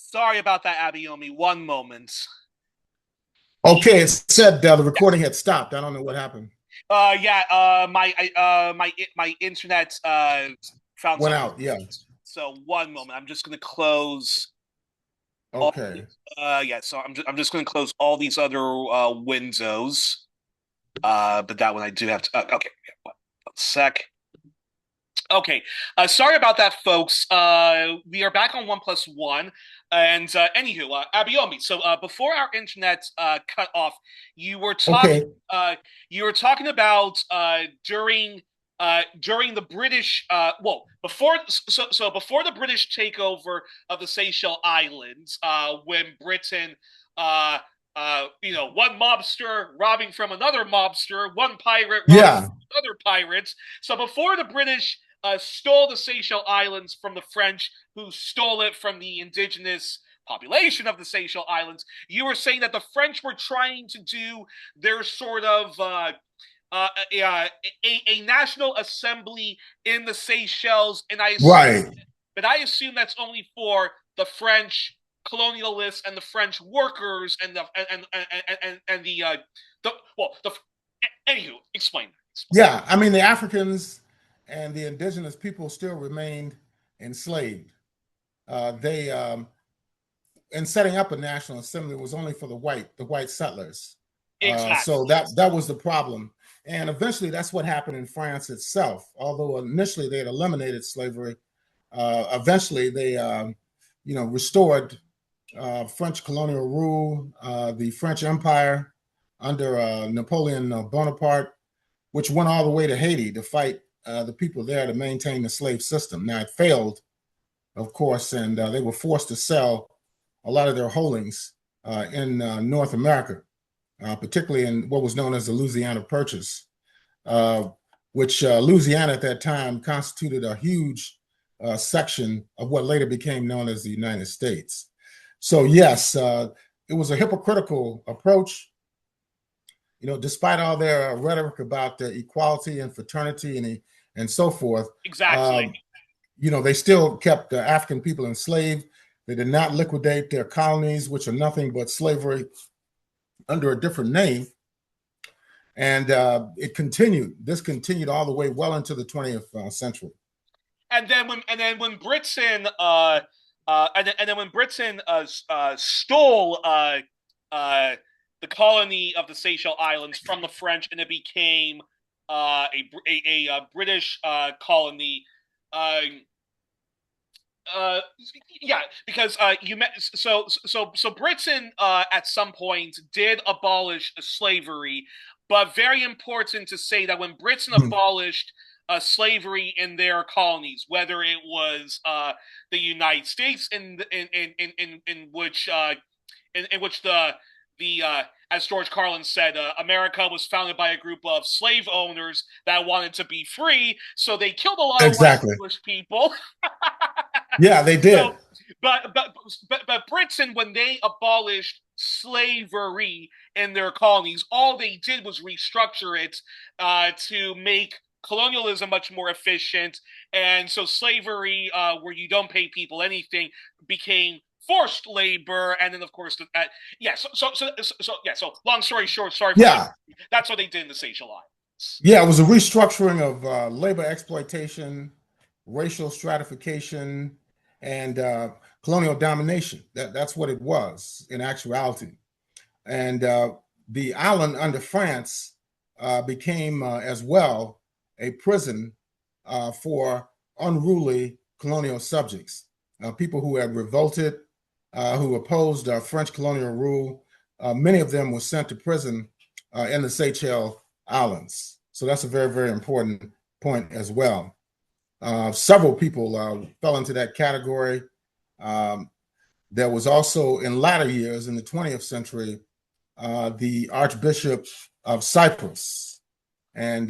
Sorry about that, Abayomi. One moment. Okay, it said the recording had stopped. I don't know what happened. Yeah. My internet found Went some. out. Yeah. So one moment. I'm just gonna close all. Okay. Yeah. So I'm just gonna close all these other windows. But that one I do have to. Okay. One sec. Okay. Sorry about that, folks. We are back on 1+1. And anywho, Abayomi. So before our internet cut off, you were talking. Okay. You were talking about during the British. Well, before the British takeover of the Seychelles Islands, when Britain. One mobster robbing from another mobster, one pirate robbing Yeah. from other pirates. So before the British stole the Seychelles Islands from the French, who stole it from the indigenous population of the Seychelles Islands. You were saying that the French were trying to do their sort of uh, a national assembly in the Seychelles, and Right. I assume that's only for the French colonialists and the French workers and the well the anywho explain. Yeah. I mean, the Africans and the indigenous people still remained enslaved. They in setting up a national assembly was only for the white settlers. Exactly. So that was the problem. And eventually, that's what happened in France itself. Although initially they had eliminated slavery, eventually they, restored French colonial rule, the French Empire under Napoleon Bonaparte, which went all the way to Haiti to fight the people there to maintain the slave system. Now it failed, of course, and they were forced to sell a lot of their holdings in North America, particularly in what was known as the Louisiana Purchase, which Louisiana at that time constituted a huge section of what later became known as the United States. So yes, it was a hypocritical approach. Despite all their rhetoric about equality and fraternity and so forth, Exactly. they still kept the African people enslaved. They did not liquidate their colonies, which are nothing but slavery under a different name. And it continued. This continued all the way well into the 20th century. And then when Britain stole the colony of the Seychelles Islands from the French, and it became a British colony. Uh, yeah, because you met so Britain at some point did abolish slavery, but very important to say that when Britain abolished slavery in their colonies, whether it was the United States in which the as George Carlin said, America was founded by a group of slave owners that wanted to be free, so they killed a lot of white Exactly. English people. Yeah, they did. So, but Britain, when they abolished slavery in their colonies, all they did was restructure it to make colonialism much more efficient, and so slavery, where you don't pay people anything, became forced labor, and then of course, yeah. So long story short, sorry for Yeah. that's what they did in the Seychelles Islands. Yeah, it was a restructuring of labor exploitation, racial stratification, and colonial domination. That's what it was in actuality. And the island under France became as well a prison for unruly colonial subjects, people who had revolted, who opposed French colonial rule. Many of them were sent to prison in the Seychelles Islands. So that's a very, very important point as well. Several people fell into that category. There was also, in latter years in the 20th century, the Archbishop of Cyprus and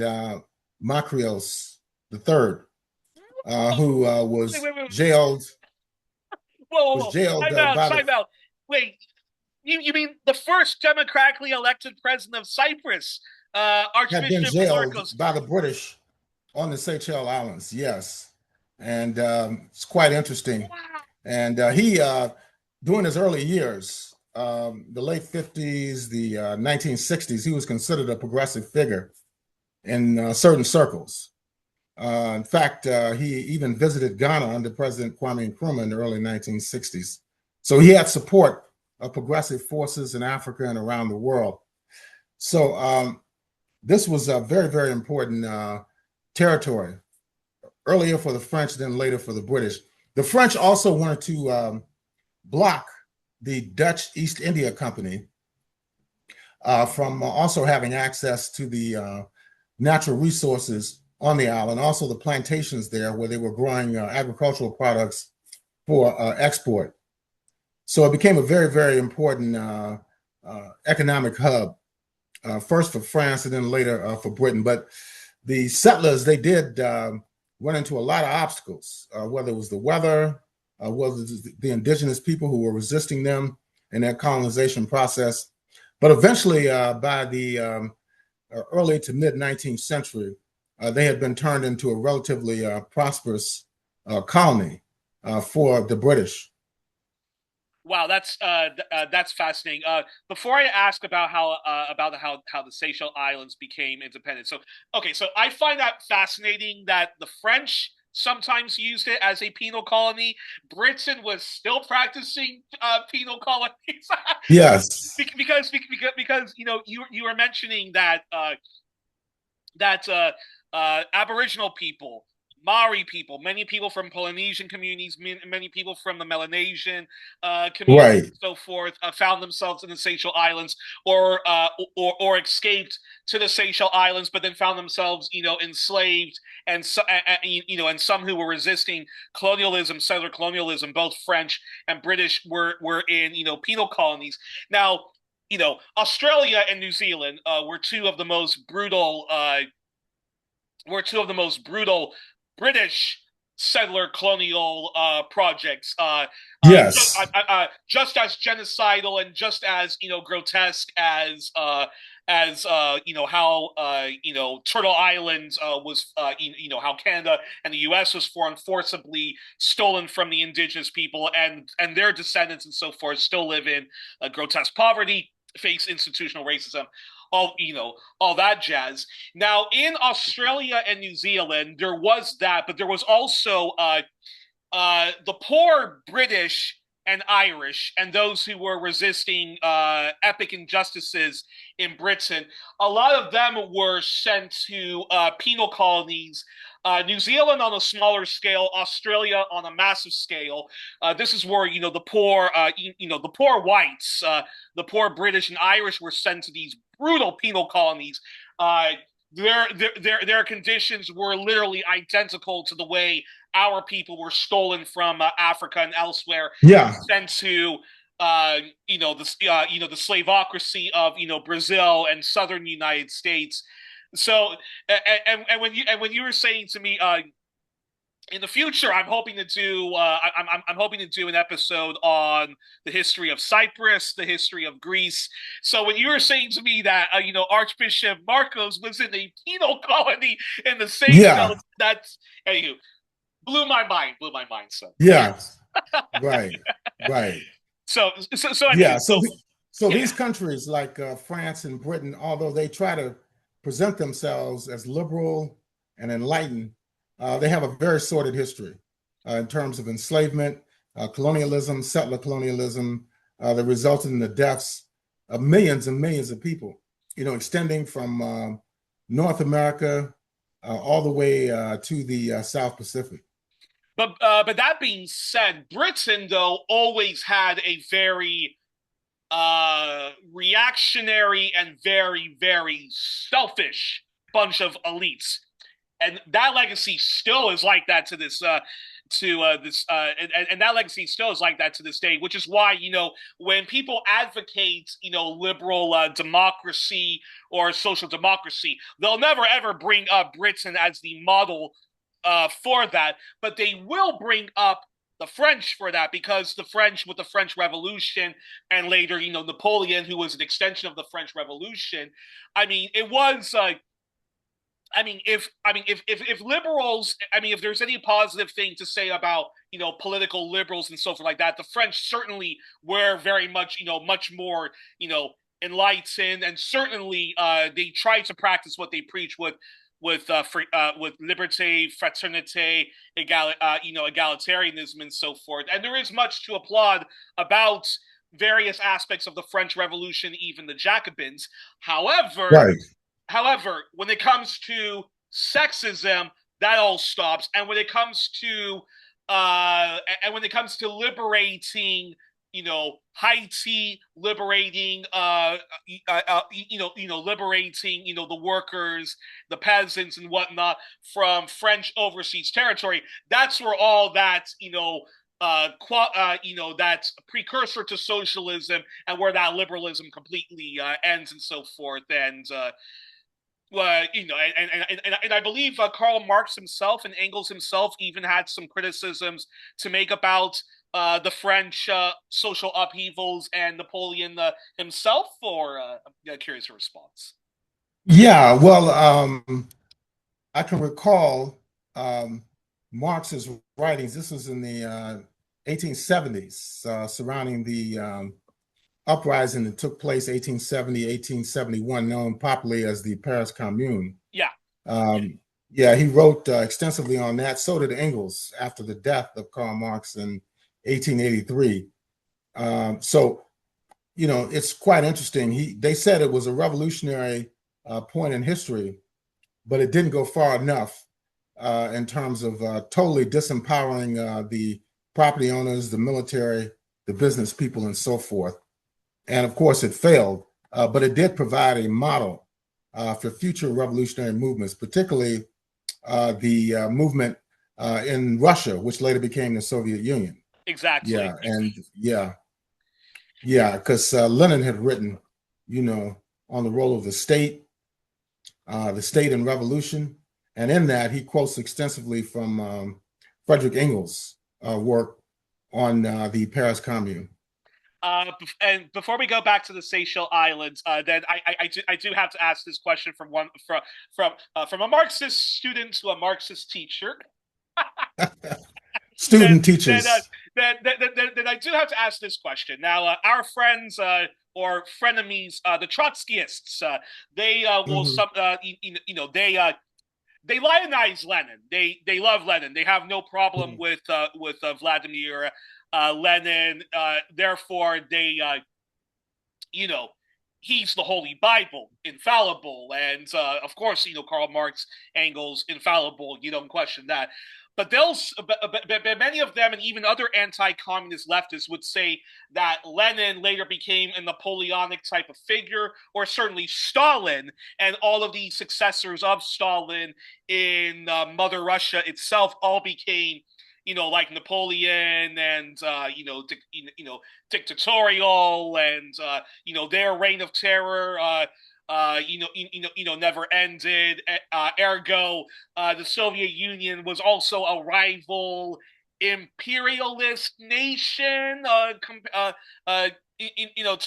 Makarios III, who was Wait. jailed. Was Whoa. jailed by the. Time out. Wait, you mean the first democratically elected president of Cyprus, Had been Archbishop jailed Lorcos? by the British on the Seychelles Islands. Yes, and it's quite interesting. Wow. And he during his early years, the late 50s, the 1960s, he was considered a progressive figure in certain circles. In fact, he even visited Ghana under President Kwame Nkrumah in the early 1960s. So he had support of progressive forces in Africa and around the world. So this was a very, very important territory, earlier for the French, then later for the British. The French also wanted to block the Dutch East India Company from also having access to the natural resources on the island, also the plantations there where they were growing agricultural products for export. So it became a very, very important economic hub, first for France and then later for Britain. But the settlers, they did run into a lot of obstacles, whether it was the weather, whether it was the indigenous people who were resisting them in their colonization process. But eventually, by the early to mid 19th century, they had been turned into a relatively prosperous colony for the British. Wow, that's fascinating. Before I ask about how the Seychelles Islands became independent, so okay, so I find that fascinating that the French sometimes used it as a penal colony. Britain was still practicing penal colonies Yes. because you were mentioning that Aboriginal people, Maori people, many people from Polynesian communities, many people from the Melanesian community, Right. and so forth, found themselves in the Seychelles Islands, or escaped to the Seychelles Islands, but then found themselves, enslaved, and and some who were resisting colonialism, settler colonialism, both French and British, were in penal colonies. Now, Australia and New Zealand were two of the most brutal British settler colonial projects, Yes. just as genocidal and just as grotesque as how Turtle Island was, how Canada and the U.S. was forcibly stolen from the indigenous people, and their descendants and so forth still live in grotesque poverty, face institutional racism, all that jazz. Now, in Australia and New Zealand, there was that, but there was also the poor British and Irish and those who were resisting epic injustices in Britain. A lot of them were sent to penal colonies. New Zealand on a smaller scale, Australia on a massive scale. This is where the poor whites, the poor British and Irish were sent to these brutal penal colonies. Their conditions were literally identical to the way our people were stolen from Africa and elsewhere, Yeah. sent to the slaveocracy of Brazil and southern United States. So when you were saying to me, in the future, I'm hoping to do I'm hoping to do an episode on the history of Cyprus, the history of Greece. So when you were saying to me that Archbishop Marcos was in a penal colony in the Yeah. Seychelles, that's anywho, blew my mind. So Yeah. Right. Right. so anywho, Yeah. so So yeah. these countries like France and Britain, although they try to present themselves as liberal and enlightened, they have a very sordid history in terms of enslavement, colonialism, settler colonialism, that resulted in the deaths of millions and millions of people, extending from North America all the way to the South Pacific. But that being said, Britain though always had a very reactionary and very, very selfish bunch of elites, and that legacy still is like that to this and that legacy still is like that to this day, which is why when people advocate liberal democracy or social democracy, they'll never ever bring up Britain as the model for that, but they will bring up the French for that, because the French, with the French Revolution, and later, Napoleon, who was an extension of the French Revolution. I mean, it was if liberals, if there's any positive thing to say about political liberals and so forth like that, the French certainly were very much much more enlightened, and certainly they try to practice what they preach with liberté, fraternité, egalitarianism, and so forth. And there is much to applaud about various aspects of the French Revolution, even the Jacobins. Right. However, when it comes to sexism, that all stops. And when it comes to liberating, Haiti, liberating, liberating, the workers, the peasants, and whatnot from French overseas territory, that's where all that, that's precursor to socialism, and where that liberalism completely ends, and so forth. And and I believe Karl Marx himself and Engels himself even had some criticisms to make about the French social upheavals and Napoleon himself. Or I'm curious your response. Yeah, well, I can recall Marx's writings. This was in the 1870s, surrounding the uprising that took place 1870, 1871, known popularly as the Paris Commune. Yeah. Yeah, he wrote extensively on that. So did Engels after the death of Karl Marx in 1883. So, it's quite interesting. They said it was a revolutionary point in history, but it didn't go far enough in terms of totally disempowering the property owners, the military, the business people, and so forth. And of course, it failed, but it did provide a model for future revolutionary movements, particularly the movement in Russia, which later became the Soviet Union. Exactly. Yeah, and because Lenin had written, on the role of the state in revolution, and in that he quotes extensively from Frederick Engels' work on the Paris Commune. And before we go back to the Seychelles Islands, then I do have to ask this question from a Marxist student to a Marxist teacher. Teachers. Then I do have to ask this question. Now, our friends or frenemies, the Trotskyists, they will they lionize Lenin. They love Lenin. They have no problem with Vladimir Lenin. Therefore, they he's the Holy Bible, infallible, and of course, Karl Marx, Engels, infallible. You don't question that. But many of them, and even other anti-communist leftists, would say that Lenin later became a Napoleonic type of figure, or certainly Stalin, and all of the successors of Stalin in Mother Russia itself all became, like Napoleon, and dictatorial, and their reign of terror never ended. Ergo, the Soviet Union was also a rival imperialist nation, to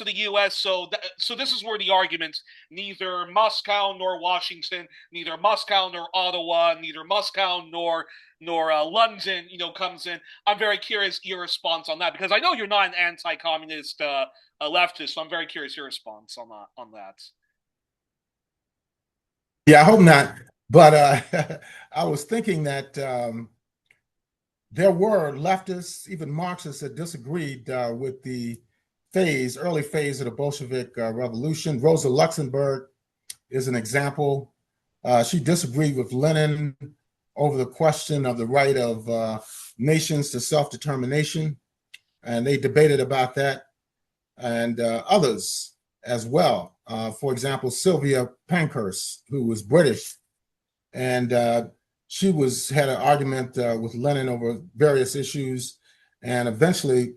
the U.S. So this is where the argument, neither Moscow nor Washington, neither Moscow nor Ottawa, neither Moscow nor London, comes in. I'm very curious your response on that, because I know you're not an anti-communist leftist, so I'm very curious your response on that. Yeah, I hope not. But I was thinking that there were leftists, even Marxists, that disagreed with the early phase of the Bolshevik Revolution. Rosa Luxembourg is an example. She disagreed with Lenin over the question of the right of nations to self-determination, and they debated about that, and others as well. For example, Sylvia Pankhurst, who was British, and she had an argument with Lenin over various issues, and eventually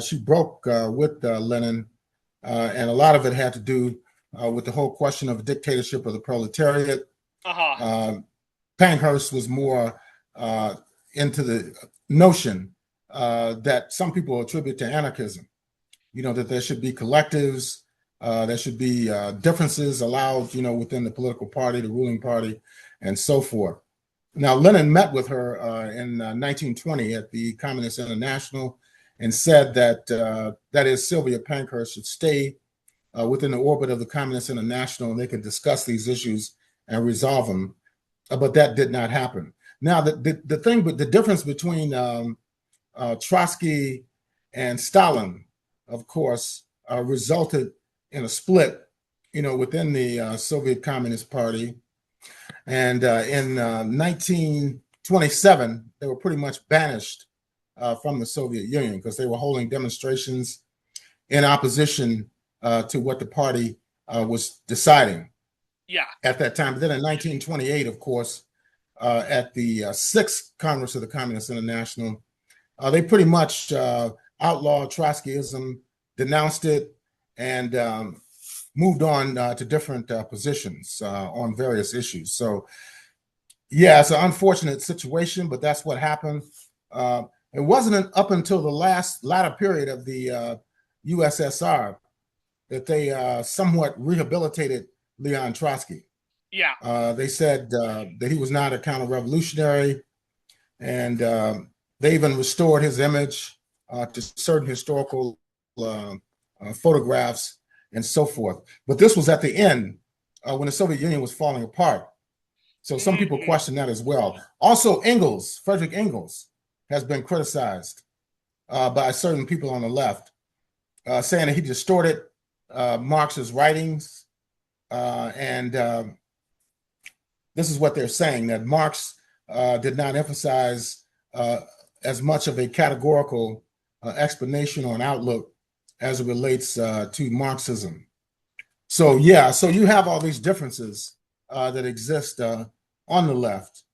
she broke with Lenin, and a lot of it had to do with the whole question of a dictatorship of the proletariat. Pankhurst was more into the notion that some people attribute to anarchism, that there should be collectives, there should be differences allowed, within the political party, the ruling party, and so forth. Now, Lenin met with her in 1920 at the Communist International and said that, that is, Sylvia Pankhurst should stay within the orbit of the Communist International and they could discuss these issues and resolve them. But that did not happen. Now, the thing, but the difference between Trotsky and Stalin, of course, resulted in a split, within the Soviet Communist Party. And in 1927, they were pretty much banished from the Soviet Union because they were holding demonstrations in opposition to what the party was deciding. Yeah. At that time. But then in 1928, of course, at the Sixth Congress of the Communist International, they pretty much outlawed Trotskyism, denounced it, and moved on to different positions on various issues. So, yeah, it's an unfortunate situation, but that's what happened. It wasn't up until the latter period of the USSR that they somewhat rehabilitated Leon Trotsky. Yeah. They said that he was not a counter-revolutionary, and they even restored his image to certain historical photographs and so forth. But this was at the end when the Soviet Union was falling apart. So some people question that as well. Also, Frederick Engels, has been criticized by certain people on the left, saying that he distorted Marx's writings. And this is what they're saying, that Marx did not emphasize as much of a categorical explanation or an outlook as it relates to Marxism. So, yeah, so you have all these differences that exist on the left.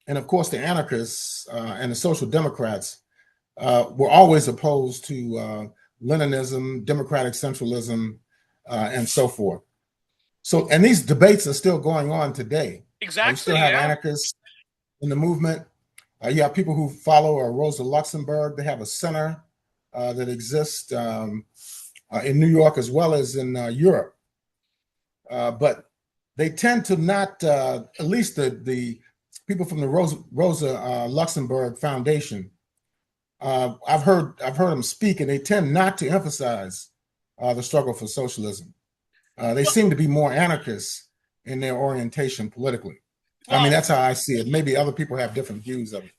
And of course, the anarchists and the social democrats were always opposed to Leninism, democratic centralism, and so forth. So, and these debates are still going on today. Exactly. You still have anarchists in the movement. You have people who follow Rosa Luxembourg. They have a center that exists in New York as well as in Europe. But they tend to not, at least the people from the Rosa Luxembourg Foundation, I've heard them speak, and they tend not to emphasize the struggle for socialism. They seem to be more anarchists in their orientation politically. Well, I mean, that's how I see it. Maybe other people have different views of it.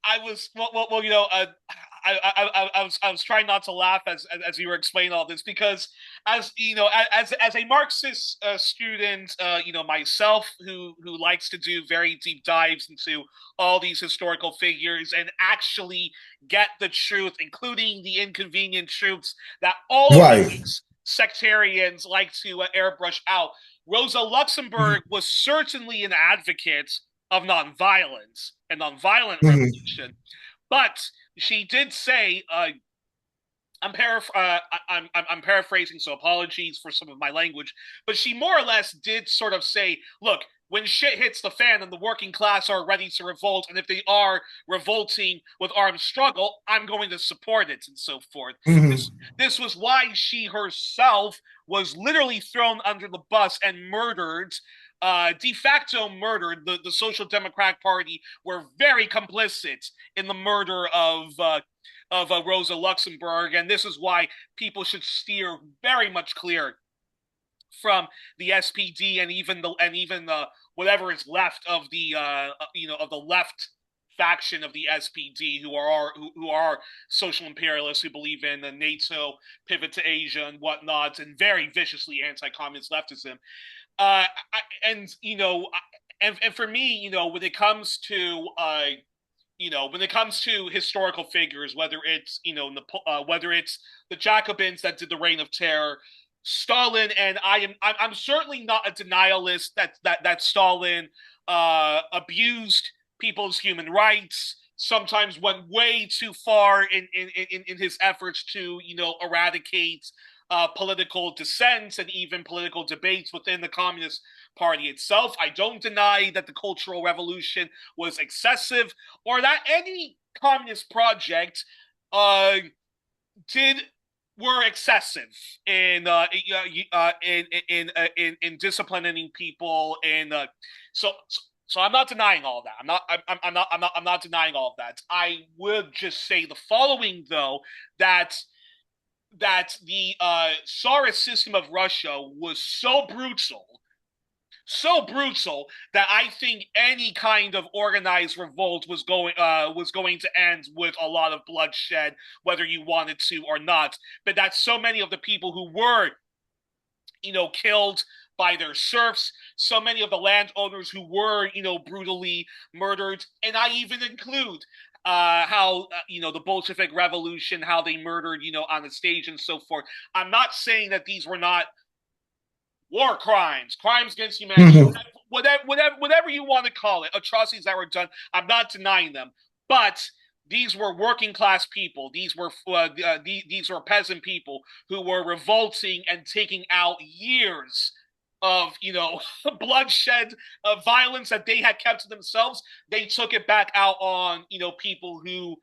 I was trying not to laugh as you were explaining all this, because as a Marxist student, myself who likes to do very deep dives into all these historical figures and actually get the truth, including the inconvenient truths that all of these sectarians like to airbrush out. Rosa Luxembourg was certainly an advocate of nonviolence and nonviolent revolution, but she did say, I'm paraphrasing, so apologies for some of my language, but she more or less did sort of say, look, when shit hits the fan and the working class are ready to revolt, and if they are revolting with armed struggle, I'm going to support it, and so forth. This was why she herself was literally thrown under the bus and murdered, de facto murdered. The Social Democratic Party were very complicit in the murder of Rosa Luxembourg, and this is why people should steer very much clear from the SPD and even the whatever is left of the of the left faction of the SPD, who are social imperialists who believe in the NATO pivot to Asia and whatnot, and very viciously anti-communist leftism. And for me, when it comes to when it comes to historical figures, whether it's whether it's the Jacobins that did the Reign of Terror, Stalin, and I'm certainly not a denialist that Stalin abused people's human rights, sometimes went way too far in his efforts to eradicate political dissent and even political debates within the Communist Party itself. I don't deny that the Cultural Revolution was excessive, or that any communist project did were excessive in disciplining people, and so I'm not denying all that. I'm not denying all of that. I would just say the following, though, that the Tsarist system of Russia was so brutal that I think any kind of organized revolt was going to end with a lot of bloodshed, whether you wanted to or not. But that so many of the people who were, killed by their serfs, so many of the landowners who were, brutally murdered, and I even include how the Bolshevik Revolution, how they murdered, on the stage and so forth. I'm not saying that these were not war crimes, crimes against humanity, whatever you want to call it, atrocities that were done. I'm not denying them, but these were working class people. These were peasant people who were revolting and taking out years of bloodshed, of violence that they had kept to themselves. They took it back out on people who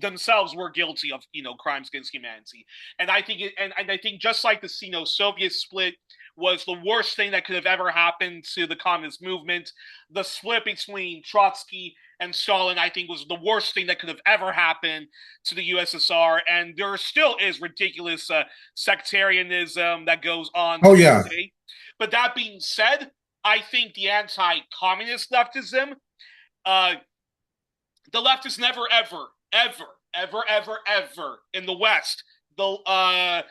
themselves were guilty of crimes against humanity. And I think I think just like the Soviet split was the worst thing that could have ever happened to the communist movement, the split between Trotsky and Stalin, I think, was the worst thing that could have ever happened to the USSR. And there still is ridiculous sectarianism that goes on today. But that being said, I think the anti-communist leftism, the leftists never, ever in the West, the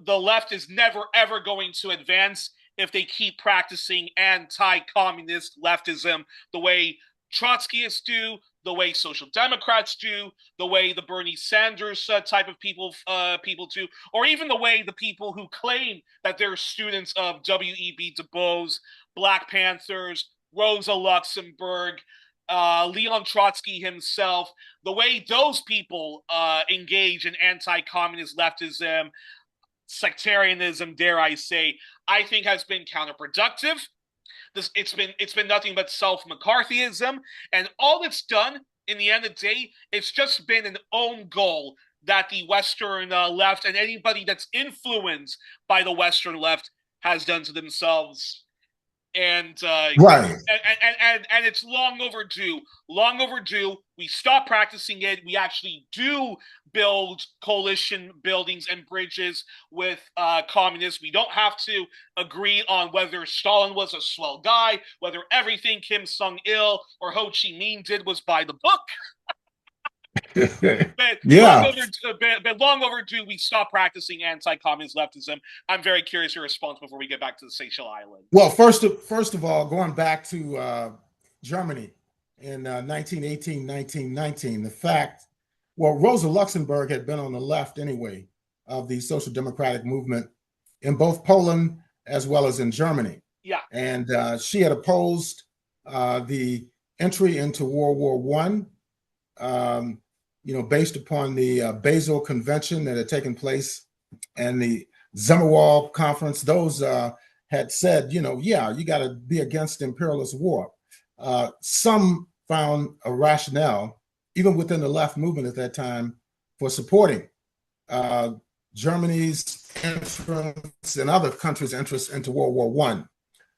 left is never, ever going to advance if they keep practicing anti-communist leftism the way Trotskyists do, the way Social Democrats do, the way the Bernie Sanders type of people do, or even the way the people who claim that they're students of W.E.B. Du Bois, Black Panthers, Rosa Luxembourg, Leon Trotsky himself, the way those people engage in anti-communist leftism, sectarianism, dare I say, I think has been counterproductive. It's been nothing but self-McCarythism, and all it's done in the end of the day, it's just been an own goal that the Western left and anybody that's influenced by the Western left has done to themselves. And right, and it's long overdue. We stop practicing it. We actually do build coalition buildings and bridges with communists. We don't have to agree on whether Stalin was a swell guy, whether everything Kim Sung-il or Ho Chi Minh did was by the book. But long overdue, we stop practicing anti-communist leftism. I'm very curious your response before we get back to the Seychelles Islands. Well, first of all, going back to Germany in 1918, 1919, the fact, well, Rosa Luxembourg had been on the left anyway of the social democratic movement in both Poland as well as in Germany. Yeah. And she had opposed the entry into World War I, based upon the Basel Convention that had taken place and the Zimmerwald Conference. Those had said, you got to be against imperialist war. Some found a rationale, even within the left movement at that time, for supporting Germany's entrance and other countries' entrance into World War I.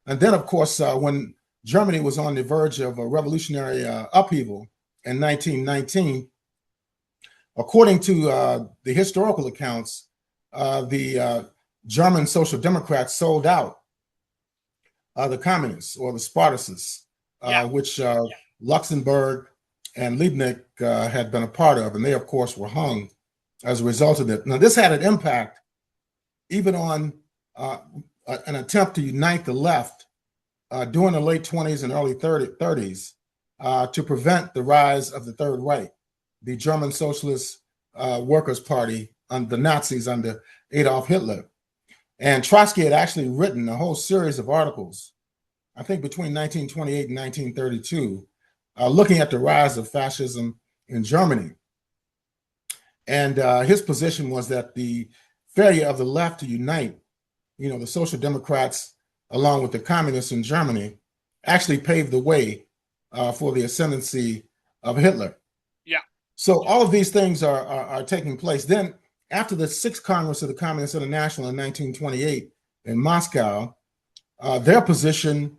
And then, of course, when Germany was on the verge of a revolutionary upheaval in 1919, according to the historical accounts, the German Social Democrats sold out the communists or the Spartacists, which Luxembourg and Liebknecht had been a part of, and they, of course, were hung as a result of it. Now, this had an impact even on an attempt to unite the left during the late 20s and early 30s to prevent the rise of the Third Reich, the German Socialist Workers' Party, and the Nazis under Adolf Hitler. And Trotsky had actually written a whole series of articles, I think between 1928 and 1932, looking at the rise of fascism in Germany. And his position was that the failure of the left to unite, the Social Democrats, along with the communists in Germany, actually paved the way for the ascendancy of Hitler. Yeah. So all of these things are taking place. Then after the Sixth Congress of the Communist International in 1928 in Moscow, their position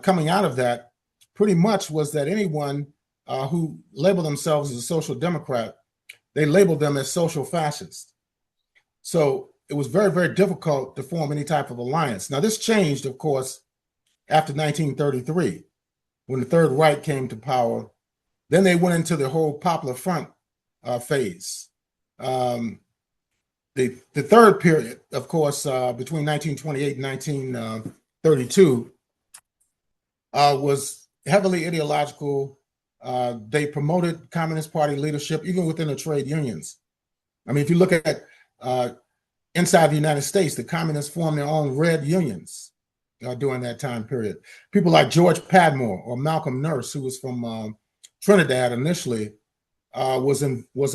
coming out of that pretty much was that anyone who labeled themselves as a social democrat, they labeled them as social fascist. So it was very, very difficult to form any type of alliance. Now, this changed, of course, after 1933, when the Third Reich came to power. Then they went into the whole Popular Front phase. The third period, of course, between 1928 and 1932, was heavily ideological. They promoted Communist Party leadership, even within the trade unions. I mean, if you look at inside the United States, the communists formed their own red unions during that time period. People like George Padmore or Malcolm Nurse, who was from Trinidad initially, was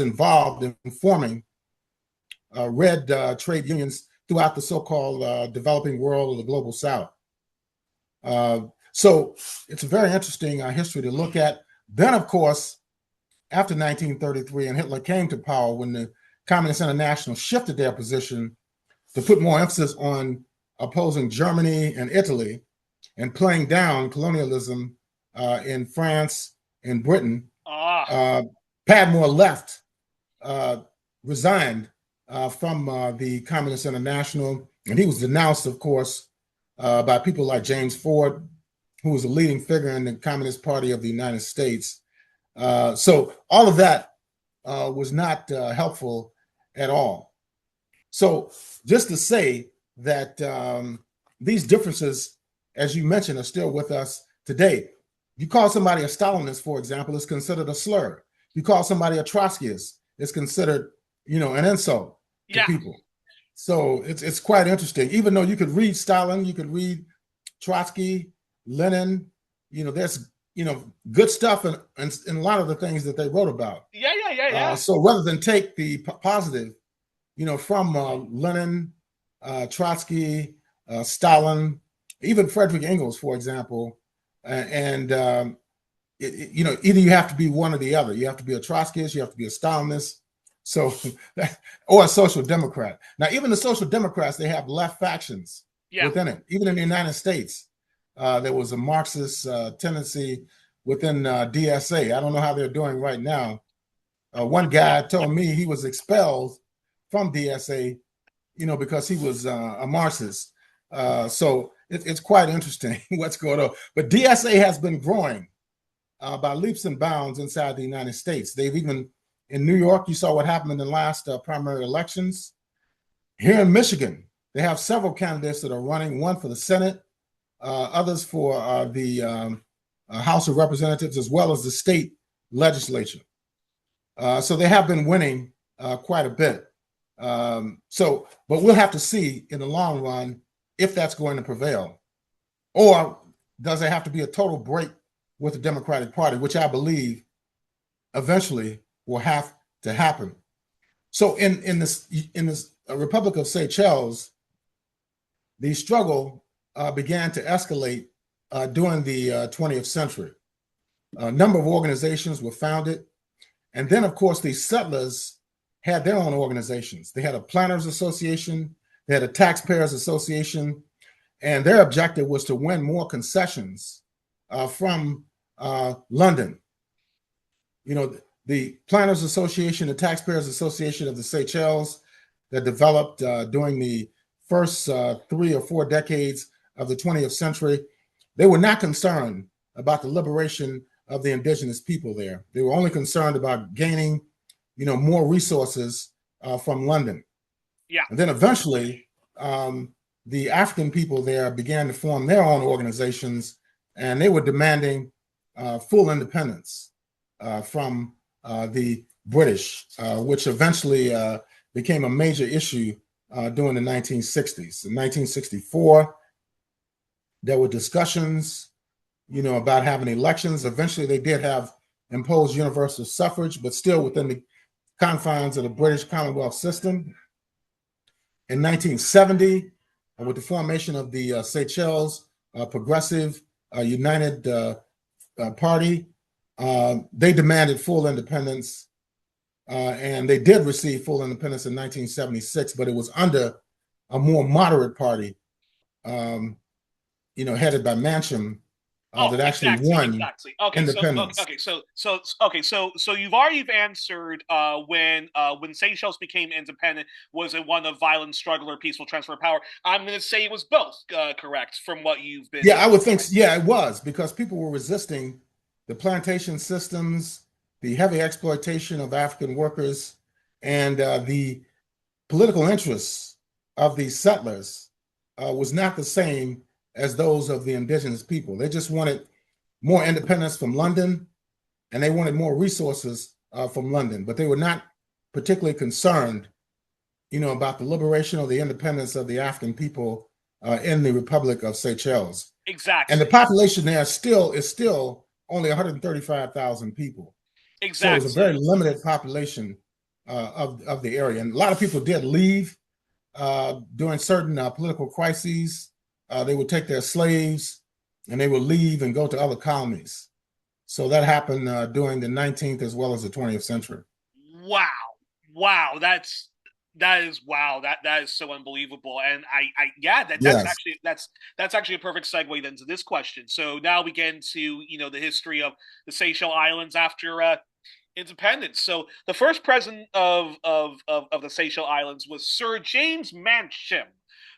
involved in forming red trade unions throughout the so-called developing world or the global South. So it's a very interesting history to look at. Then, of course, after 1933 and Hitler came to power, when the Communist International shifted their position to put more emphasis on opposing Germany and Italy and playing down colonialism in France and Britain, Padmore left, resigned from the Communist International, and he was denounced, of course, by people like James Ford, who was a leading figure in the Communist Party of the United States. So all of that was not helpful at all. So just to say that these differences, as you mentioned, are still with us today. You call somebody a Stalinist, for example, it's considered a slur. You call somebody a Trotskyist, it's considered, an insult to people. So it's quite interesting. Even though you could read Stalin, you could read Trotsky, Lenin, there's good stuff in a lot of the things that they wrote about. So rather than take the positive, from Lenin, Trotsky, Stalin, even Frederick Engels, for example, either you have to be one or the other. You have to be a Trotskyist, you have to be a Stalinist, or a social democrat. Now, even the social democrats, they have left factions within it. Even in the United States, there was a Marxist tendency within DSA. I don't know how they're doing right now. One guy told me he was expelled from DSA, because he was a Marxist. So it's quite interesting what's going on. But DSA has been growing by leaps and bounds inside the United States. They've even, in New York, you saw what happened in the last primary elections. Here in Michigan, they have several candidates that are running, one for the Senate, others for the House of Representatives, as well as the state legislature. So they have been winning quite a bit. But we'll have to see in the long run if that's going to prevail. Or does there have to be a total break with the Democratic Party, which I believe eventually will have to happen. So in this Republic of Seychelles, the struggle began to escalate during the 20th century. A number of organizations were founded. And then, of course, the settlers had their own organizations. They had a planters association, they had a taxpayers association, and their objective was to win more concessions from London. The planters association, the taxpayers association of the Seychelles that developed during the first 3 or 4 decades of the 20th century, they were not concerned about the liberation of the indigenous people there. They were only concerned about gaining, more resources from London. And then eventually, the African people there began to form their own organizations, and they were demanding full independence from the British, which eventually became a major issue during the 1960s. In 1964, there were discussions, about having elections. Eventually, they did have imposed universal suffrage, but still within the confines of the British Commonwealth system. In 1970, with the formation of the Seychelles Progressive United Party, they demanded full independence. and they did receive full independence in 1976, but it was under a more moderate party, headed by Mancham, Oh, that actually won exactly. Okay, independence. so you've already answered when Seychelles became independent, was it one of violent struggle or peaceful transfer of power? I'm going to say it was both. Correct from what you've been. Yeah, I would think. Yeah, it was, because people were resisting the plantation systems, the heavy exploitation of African workers, and the political interests of the settlers was not the same as those of the indigenous people. They just wanted more independence from London, and they wanted more resources from London, but they were not particularly concerned, about the liberation or the independence of the African people in the Republic of Seychelles. Exactly. And the population there is still only 135,000 people. Exactly. So it was a very limited population of the area. And a lot of people did leave during certain political crises. They would take their slaves and they would leave and go to other colonies. So that happened during the 19th as well as the 20th century. Wow. That is so unbelievable. And that's actually a perfect segue then to this question. So now we get into, the history of the Seychelles Islands after independence. So the first president of the Seychelles Islands was Sir James Mancham,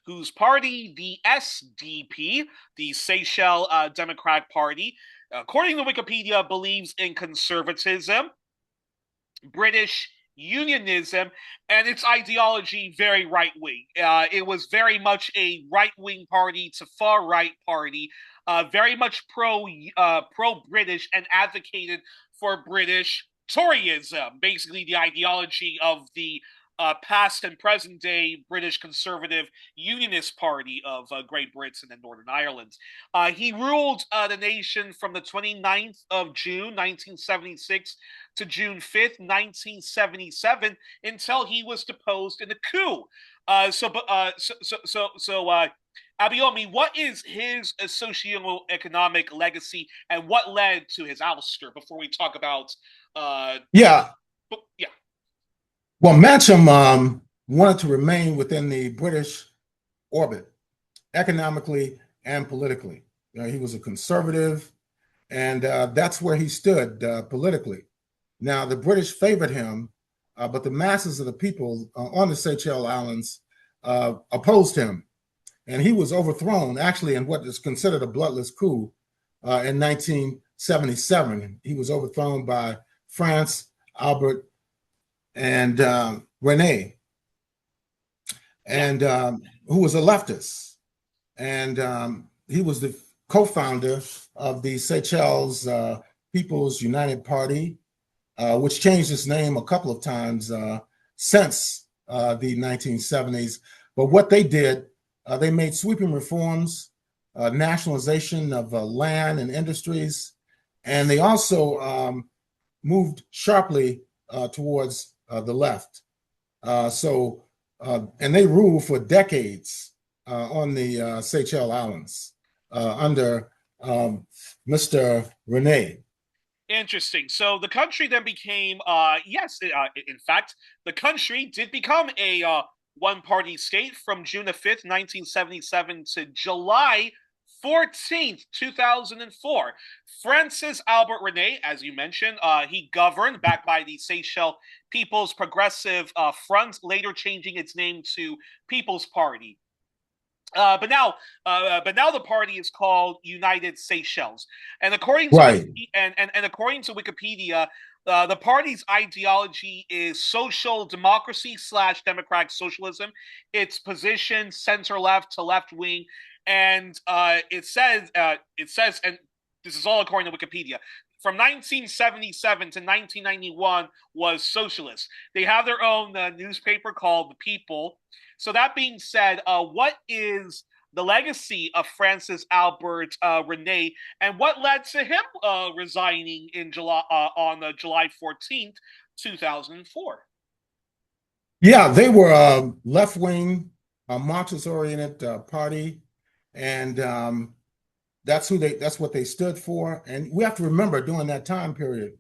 whose party, the SDP, the Seychelles Democratic Party, according to Wikipedia, believes in conservatism, British unionism, and its ideology very right-wing. It was very much a right-wing party to far-right party, very much pro-British, and advocated for British Toryism, basically the ideology of the past and present day British conservative unionist party of Great Britain and Northern Ireland. He ruled the nation from the 29th of June, 1976 to June 5th, 1977, until he was deposed in a coup. Abayomi, what is his socio-economic legacy and what led to his ouster before we talk about yeah. Yeah. Well, Mancham wanted to remain within the British orbit, economically and politically. He was a conservative, and that's where he stood politically. Now, the British favored him, but the masses of the people on the Seychelles Islands opposed him. And he was overthrown, actually, in what is considered a bloodless coup in 1977. He was overthrown by France, Albert, and Rene, and who was a leftist. And he was the co-founder of the Seychelles People's United Party, which changed its name a couple of times since the 1970s. But what they did, they made sweeping reforms, nationalization of land and industries, and they also moved sharply towards the left. And they ruled for decades on the Seychelles Islands under Mr. Rene. Interesting. So the country then became, in fact, the country did become a one-party state from June the 5th, 1977 to July 14th, 2004. Francis Albert Rene, as you mentioned, he governed, backed by the Seychelles People's Progressive Front, later changing its name to People's Party. But now the party is called United Seychelles, and according to according to Wikipedia, the party's ideology is social democracy / democratic socialism. Its position center left to left wing, and it says, and this is all according to Wikipedia, from 1977 to 1991 was socialist. They have their own newspaper called The People. So that being said, what is the legacy of Francis Albert Rene, and what led to him resigning in July on July 14th, 2004? Yeah, they were a left-wing, Marxist-oriented party, and that's what they stood for. And we have to remember, during that time period,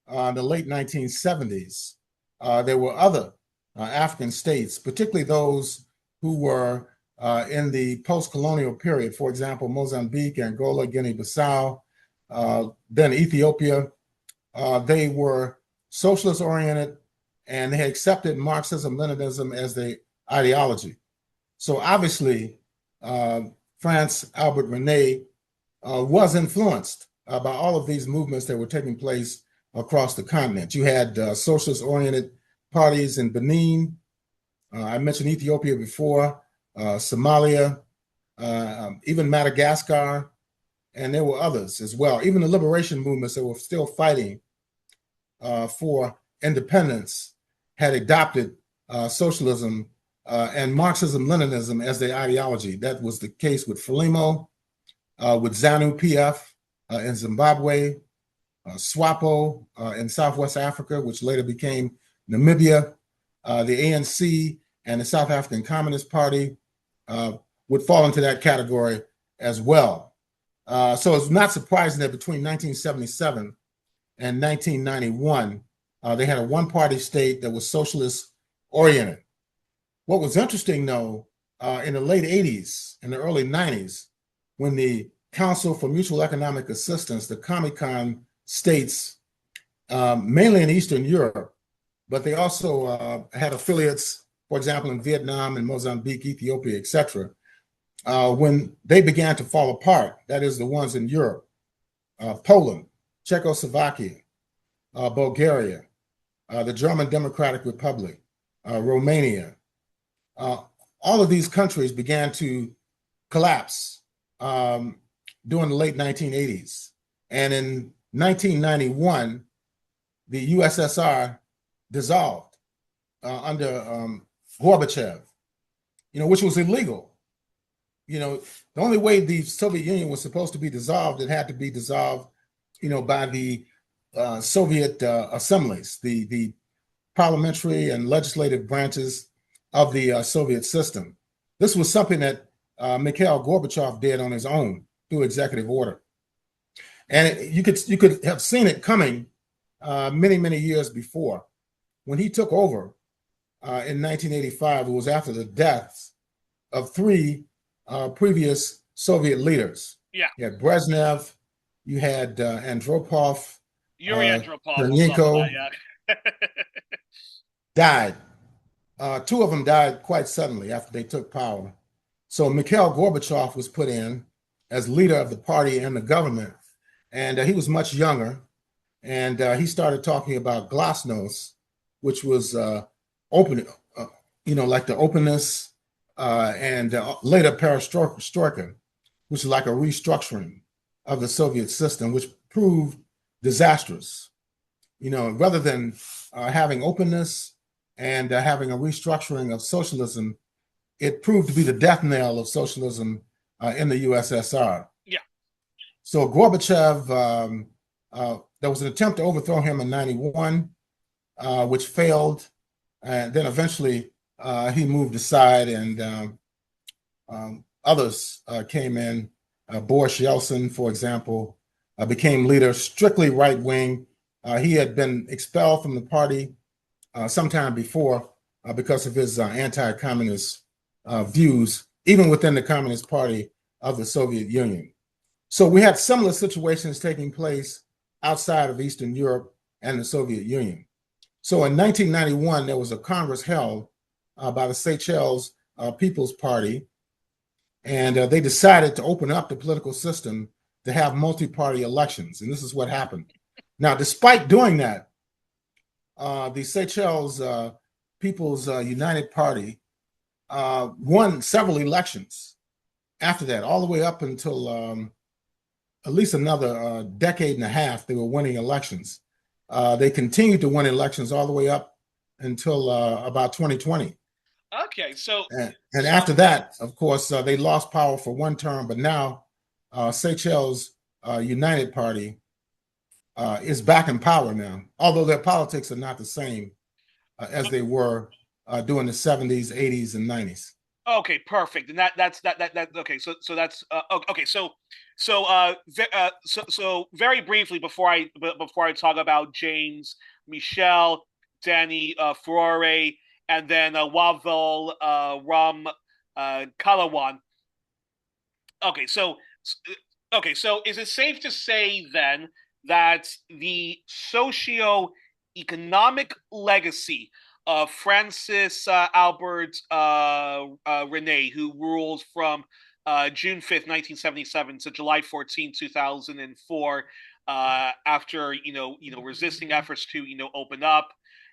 the late 1970s, there were other African states, particularly those who were in the post-colonial period. For example, Mozambique, Angola, Guinea-Bissau, then Ethiopia. They were socialist-oriented, and they had accepted Marxism, Leninism as their ideology. So obviously, France Albert Rene was influenced by all of these movements that were taking place across the continent. You had socialist-oriented parties in Benin. I mentioned Ethiopia before, Somalia, even Madagascar, and there were others as well. Even the liberation movements that were still fighting for independence had adopted socialism and Marxism-Leninism as their ideology. That was the case with Frelimo, with ZANU-PF in Zimbabwe, SWAPO in Southwest Africa, which later became Namibia, the ANC and the South African Communist Party would fall into that category as well. So it's not surprising that between 1977 and 1991, they had a one-party state that was socialist-oriented. What was interesting, though, in the late 80s and the early 90s, when the Council for Mutual Economic Assistance, the Comecon states, mainly in Eastern Europe, but they also had affiliates, for example, in Vietnam and Mozambique, Ethiopia, etc. When they began to fall apart, that is the ones in Europe, Poland, Czechoslovakia, Bulgaria, the German Democratic Republic, Romania, all of these countries began to collapse during the late 1980s. And in 1991, the USSR dissolved under Gorbachev, which was illegal. The only way the Soviet Union was supposed to be dissolved, it had to be dissolved, by the Soviet assemblies, the parliamentary and legislative branches of the Soviet system. This was something that Mikhail Gorbachev did on his own through executive order. And you could have seen it coming many, many years before. When he took over in 1985, it was after the deaths of three previous Soviet leaders. Yeah. You had Brezhnev, you had Andropov, Youri Andropov, Chernenko, yeah. died. Two of them died quite suddenly after they took power. So Mikhail Gorbachev was put in as leader of the party and the government. And he was much younger. And he started talking about glasnost, which was open, like the openness, and later perestroika, which is like a restructuring of the Soviet system, which proved disastrous. Rather than having openness and having a restructuring of socialism, it proved to be the death knell of socialism in the USSR. Yeah. So Gorbachev, there was an attempt to overthrow him in 91, which failed. And then eventually he moved aside and others came in. Boris Yeltsin, for example, became leader, strictly right-wing. He had been expelled from the party sometime before because of his anti-communist views, even within the Communist Party of the Soviet Union. So we had similar situations taking place outside of Eastern Europe and the Soviet Union. So in 1991, there was a Congress held by the Seychelles People's Party, and they decided to open up the political system to have multi-party elections. And this is what happened. Now, despite doing that, the Seychelles People's United Party won several elections after that, all the way up until at least another decade and a half. They were winning elections. They continued to win elections all the way up until about 2020. Okay, so after that, of course, they lost power for one term, but now Seychelles United Party is back in power now, although their politics are not the same as they were during the 70s, 80s, and 90s. Okay, perfect. And that's okay. So that's okay. So very briefly before I talk about James, Michelle, Danny Furore, and then Wavel Ram Kalawan. Okay, so is it safe to say then that the socio-economic legacy of Francis Albert Rene, who ruled from June 5th, 1977 to July 14th, 2004, after resisting efforts to open up,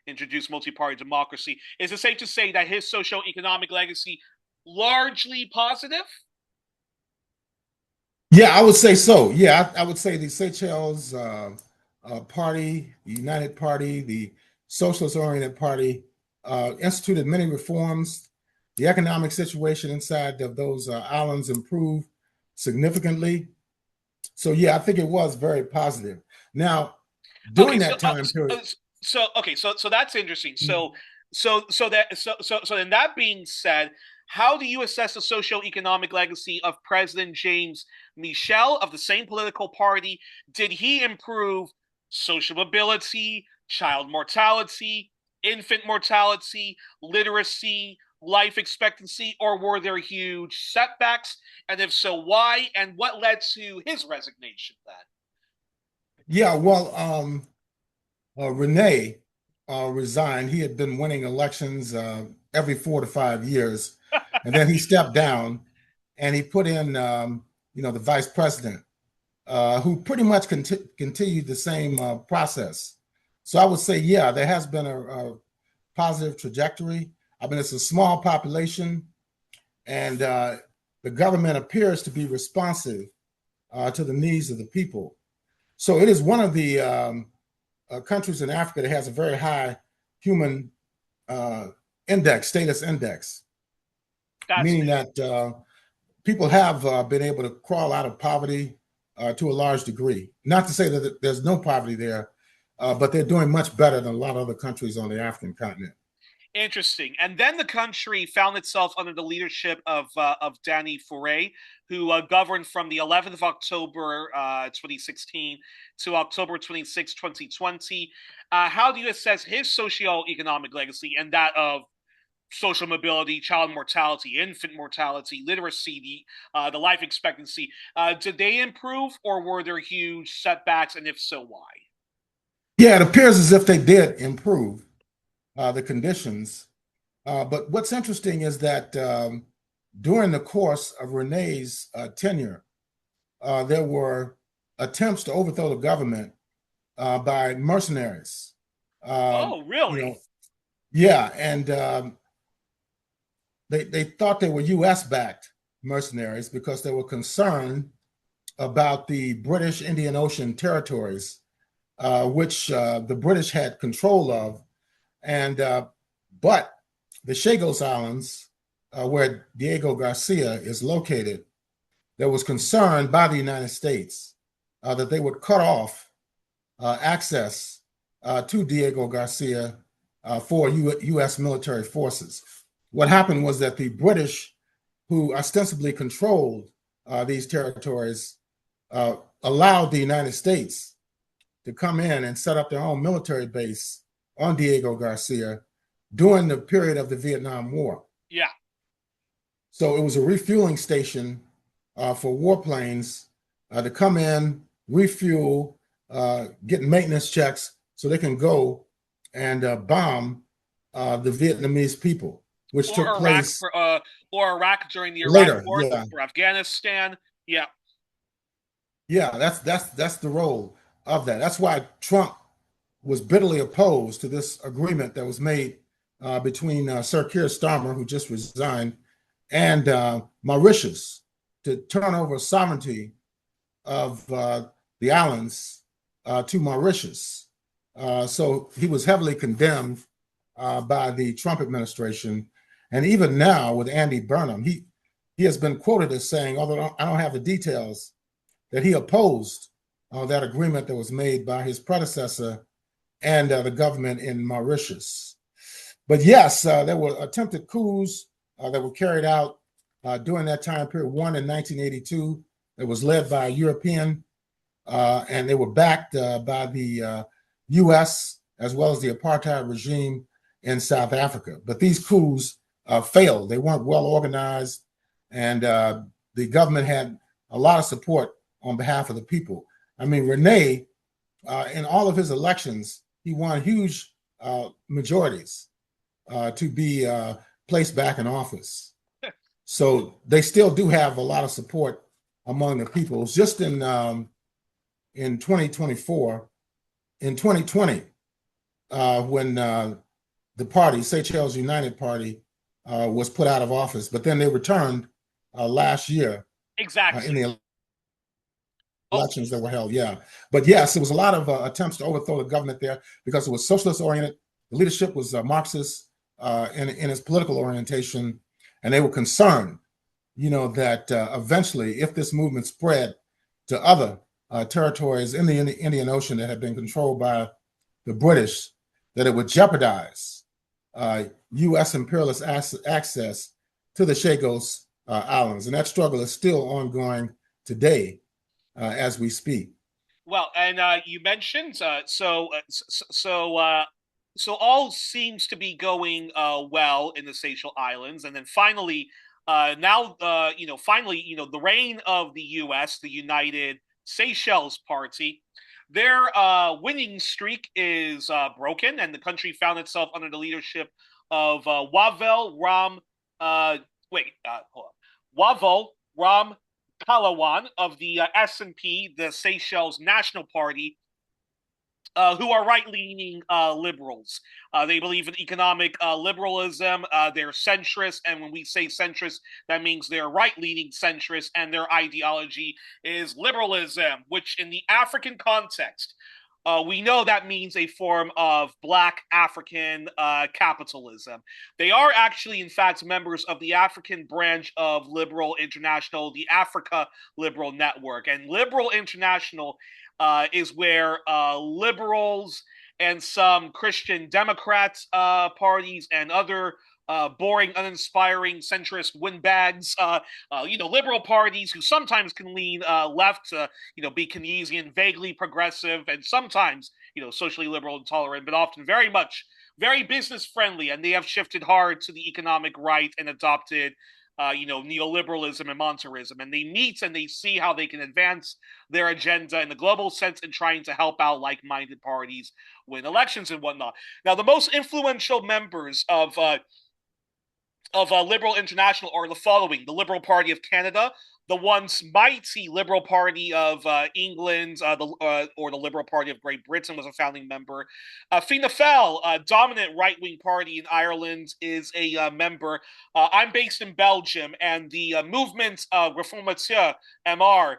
introduce multi-party democracy, is it safe to say that his socio-economic legacy largely positive? Yeah, I would say so. Yeah, I would say the Seychelles Party, the United Party, the Socialist-oriented Party instituted many reforms. The economic situation inside of those islands improved significantly. So yeah, I think it was very positive. Now, during that time period, so that's interesting. So then that being said, how do you assess the socio-economic legacy of President James Michel of the same political party? Did he improve social mobility, child mortality, infant mortality, literacy, life expectancy, or were there huge setbacks? And if so, why? And what led to his resignation then? yeah, well, Rene resigned. He had been winning elections every 4 to 5 years, and then he stepped down, and he put in, the vice president, who pretty much continued the same process. So I would say, yeah, there has been a positive trajectory. I mean, it's a small population, and the government appears to be responsive to the needs of the people. So it is one of the countries in Africa that has a very high human status index, meaning that people have been able to crawl out of poverty to a large degree. Not to say that there's no poverty there, but they're doing much better than a lot of other countries on the African continent. Interesting. And then the country found itself under the leadership of Danny Furore, who governed from the 11th of October 2016 to October 26, 2020. How do you assess his socio-economic legacy and that of social mobility, child mortality, infant mortality, literacy, the life expectancy? Did they improve, or were there huge setbacks, and if so, why? Yeah, it appears as if they did improve the conditions. But what's interesting is that during the course of Rene's tenure, there were attempts to overthrow the government by mercenaries. Oh, really? Yeah, and they thought they were US-backed mercenaries because they were concerned about the British Indian Ocean territories, which the British had control of. And but the Chagos Islands, where Diego Garcia is located, there was concern by the United States that they would cut off access to Diego Garcia for U.S. military forces. What happened was that the British, who ostensibly controlled these territories, allowed the United States to come in and set up their own military base on Diego Garcia during the period of the Vietnam War. Yeah. So it was a refueling station for warplanes to come in, refuel, get maintenance checks so they can go and bomb the Vietnamese people, which took place or Iraq during the Iraq later. War, Yeah. or Afghanistan. Yeah. Yeah, that's the role of that. That's why Trump was bitterly opposed to this agreement that was made between Sir Keir Starmer, who just resigned, and Mauritius to turn over sovereignty of the islands to Mauritius. So he was heavily condemned by the Trump administration. And even now with Andy Burnham, he has been quoted as saying, although I don't have the details, that he opposed that agreement that was made by his predecessor and the government in Mauritius. But yes, there were attempted coups that were carried out during that time period. One in 1982 that was led by a European, and they were backed by the U.S. as well as the apartheid regime in South Africa. But these coups failed. They weren't well organized, and the government had a lot of support on behalf of the people. I mean, Rene, in all of his elections, he won huge majorities to be placed back in office. So they still do have a lot of support among the people. Just in 2024, in 2020, when the party, Seychelles United Party, was put out of office, but then they returned last year Exactly. in the elections that were held. Yeah. But yes, there was a lot of attempts to overthrow the government there because it was socialist oriented. The leadership was Marxist in its political orientation. And they were concerned, that eventually, if this movement spread to other territories in the Indian Ocean that had been controlled by the British, that it would jeopardize U.S. imperialist access to the Seychelles Islands. And that struggle is still ongoing today as we speak. Well, and you mentioned so all seems to be going well in the Seychelles Islands, and then finally, the reign of the U.S., the United Seychelles Party, their winning streak is broken, and the country found itself under the leadership of Wavel Ram. Wavel Ram Palawan of the SNP, the Seychelles National Party, who are right-leaning liberals. They believe in economic liberalism. They're centrist, and when we say centrist, that means they're right-leaning centrist, and their ideology is liberalism, which in the African context, we know that means a form of Black African capitalism. They are actually, in fact, members of the African branch of Liberal International, the Africa Liberal Network. And Liberal International is where liberals and some Christian Democrats parties and other boring, uninspiring, centrist windbags, liberal parties who sometimes can lean left, be Keynesian, vaguely progressive, and sometimes, socially liberal and tolerant, but often very business friendly. And they have shifted hard to the economic right and adopted neoliberalism and monetarism, and they meet and they see how they can advance their agenda in the global sense in trying to help out like-minded parties win elections and whatnot. Now, the most influential members of Liberal International are the following: the Liberal Party of Canada, the once mighty Liberal Party of England, or the Liberal Party of Great Britain was a founding member. Fianna Fáil, a dominant right-wing party in Ireland, is a member. I'm based in Belgium, and the movement Reformateur MR,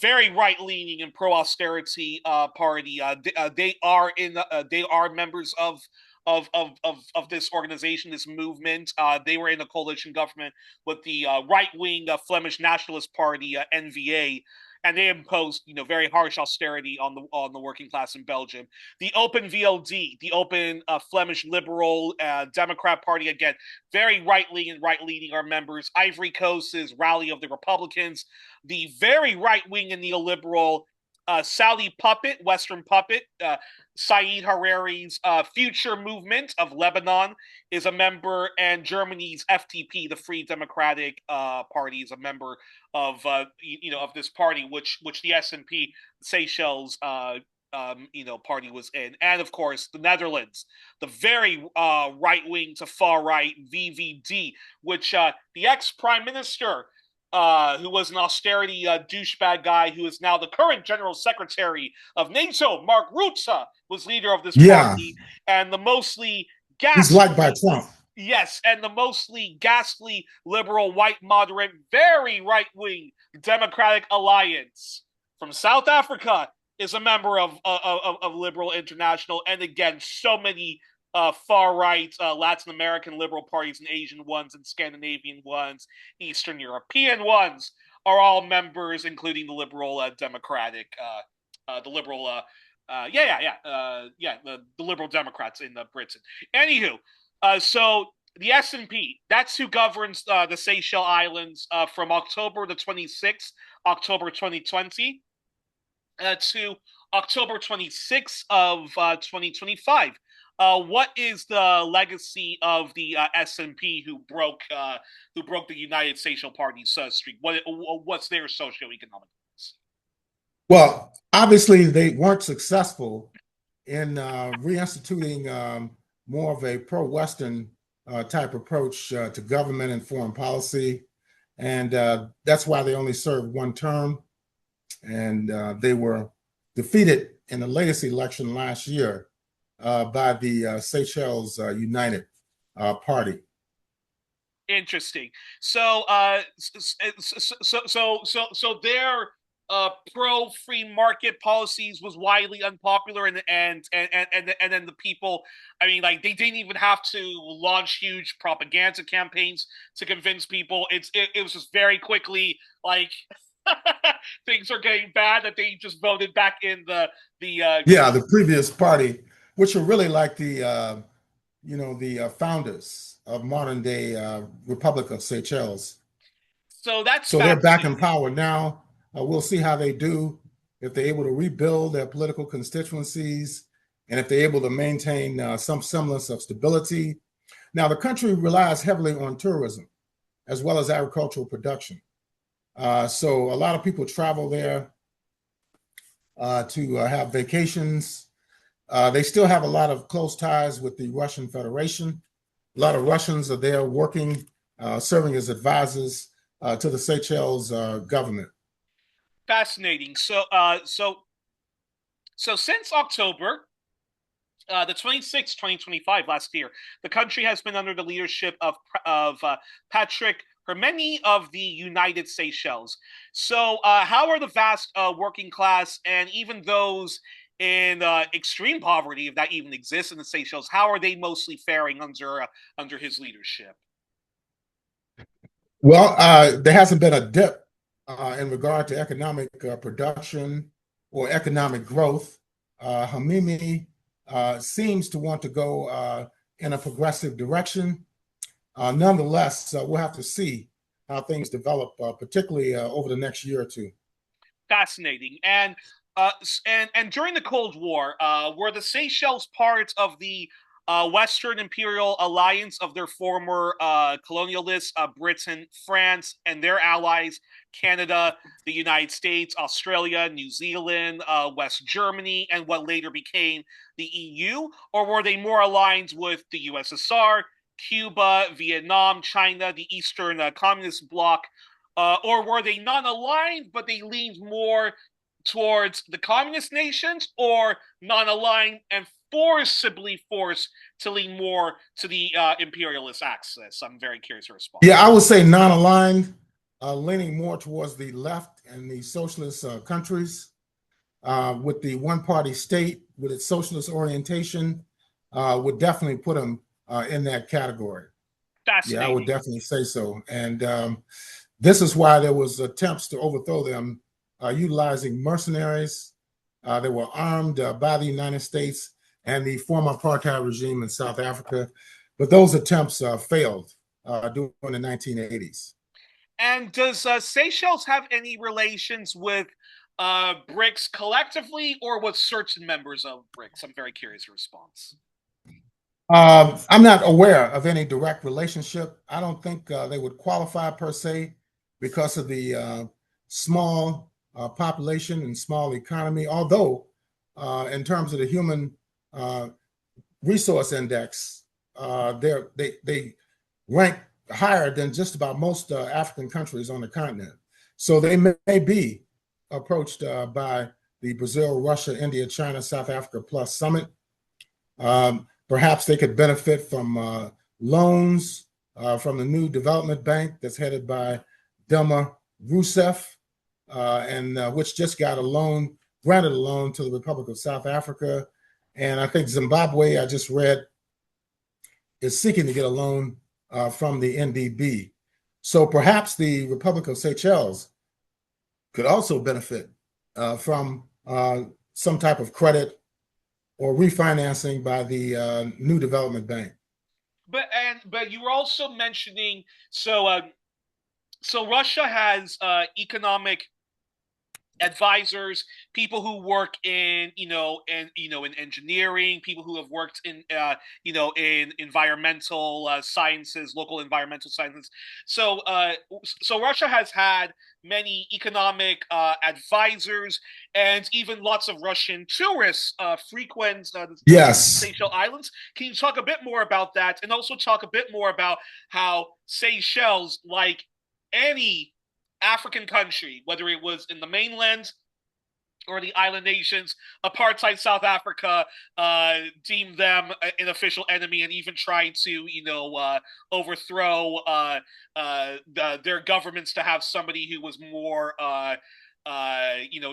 very right-leaning and pro-austerity party. They are members of this organization, this movement. They were in a coalition government with the right-wing Flemish Nationalist Party, NVA, and they imposed, very harsh austerity on the working class in Belgium. The Open VLD, the Open Flemish Liberal Democrat Party, again, very right-leaning and right-leaning are members. Ivory Coast is Rally of the Republicans. The very right-wing and neoliberal Saudi Puppet, Western Puppet, Saeed Harari's Future Movement of Lebanon is a member, and Germany's FDP, the Free Democratic Party, is a member of of this party, which the SNP Seychelles party was in. And of course, the Netherlands, the very right-wing to far-right VVD, which the ex-prime minister, who was an austerity douchebag guy, who is now the current general secretary of NATO, Mark Rutte, was leader of this party, and the mostly ghastly, he's liked by Trump. Yes, and the mostly ghastly liberal, white, moderate, very right-wing Democratic Alliance from South Africa is a member of Liberal International, and again, so many far-right Latin American liberal parties and Asian ones and Scandinavian ones, Eastern European ones are all members, including the Liberal Democratic, the Liberal, the Liberal Democrats in Britain. Anywho, so the SNP, that's who governs the Seychelles Islands from October the 26th, October 2020, to October 26th of 2025. What is the legacy of the SNP who broke the United Social Party's streak? What's their socioeconomic policy? Well, obviously, they weren't successful in reinstituting more of a pro-Western type approach to government and foreign policy. And that's why they only served one term. And they were defeated in the latest election last year by the Seychelles United Party. Interesting. So, their pro free market policies was widely unpopular, and then the people, I mean, like, they didn't even have to launch huge propaganda campaigns to convince people. It was just very quickly like things are getting bad that they just voted back in the previous party, which are really like the founders of modern day Republic of Seychelles. So they're back in power now. We'll see how they do, if they're able to rebuild their political constituencies, and if they're able to maintain some semblance of stability. Now, the country relies heavily on tourism as well as agricultural production. So a lot of people travel there to have vacations. They still have a lot of close ties with the Russian Federation. A lot of Russians are there working, serving as advisors to the Seychelles government. Fascinating. So since October the 26th, 2025, last year, the country has been under the leadership of Patrick Hermeni of the United Seychelles. So how are the vast working class and even those in extreme poverty, if that even exists in the Seychelles, how are they mostly faring under his leadership? Well, there hasn't been a dip in regard to economic production or economic growth. Hamimi seems to want to go in a progressive direction. Nonetheless, we'll have to see how things develop, particularly over the next year or two. Fascinating. And during the Cold War, were the Seychelles part of the Western Imperial Alliance of their former colonialists, Britain, France, and their allies, Canada, the United States, Australia, New Zealand, West Germany, and what later became the EU? Or were they more aligned with the USSR, Cuba, Vietnam, China, the Eastern Communist Bloc? Or were they non-aligned, but they leaned more towards the communist nations, or non-aligned and forcibly forced to lean more to the imperialist axis? I'm very curious to respond. Yeah, I would say non-aligned, leaning more towards the left and the socialist countries, with the one-party state with its socialist orientation, would definitely put them in that category. Fascinating. Yeah, I would definitely say so. And this is why there was attempts to overthrow them, utilizing mercenaries. They were armed by the United States and the former apartheid regime in South Africa. But those attempts failed during the 1980s. And does Seychelles have any relations with BRICS collectively, or with certain members of BRICS? I'm very curious your response. I'm not aware of any direct relationship. I don't think they would qualify per se because of the small population and small economy. Although, in terms of the human resource index, they rank higher than just about most African countries on the continent. So they may be approached by the Brazil, Russia, India, China, South Africa Plus Summit. Perhaps they could benefit from loans from the new development bank that's headed by Dilma Rousseff, and which just got granted a loan to the Republic of South Africa. And I think Zimbabwe, I just read, is seeking to get a loan from the NDB. So perhaps the Republic of Seychelles could also benefit from some type of credit or refinancing by the new development bank. But you were also mentioning, so Russia has economic advisors, people who work in in engineering, people who have worked in in environmental sciences, local environmental sciences. So Russia has had many economic advisors, and even lots of Russian tourists frequent the Yes. Seychelles Islands. Can you talk a bit more about that, and also talk a bit more about how Seychelles, like any African country, whether it was in the mainland or the island nations, apartheid South Africa deemed them an official enemy and even tried to, overthrow their governments to have somebody who was more,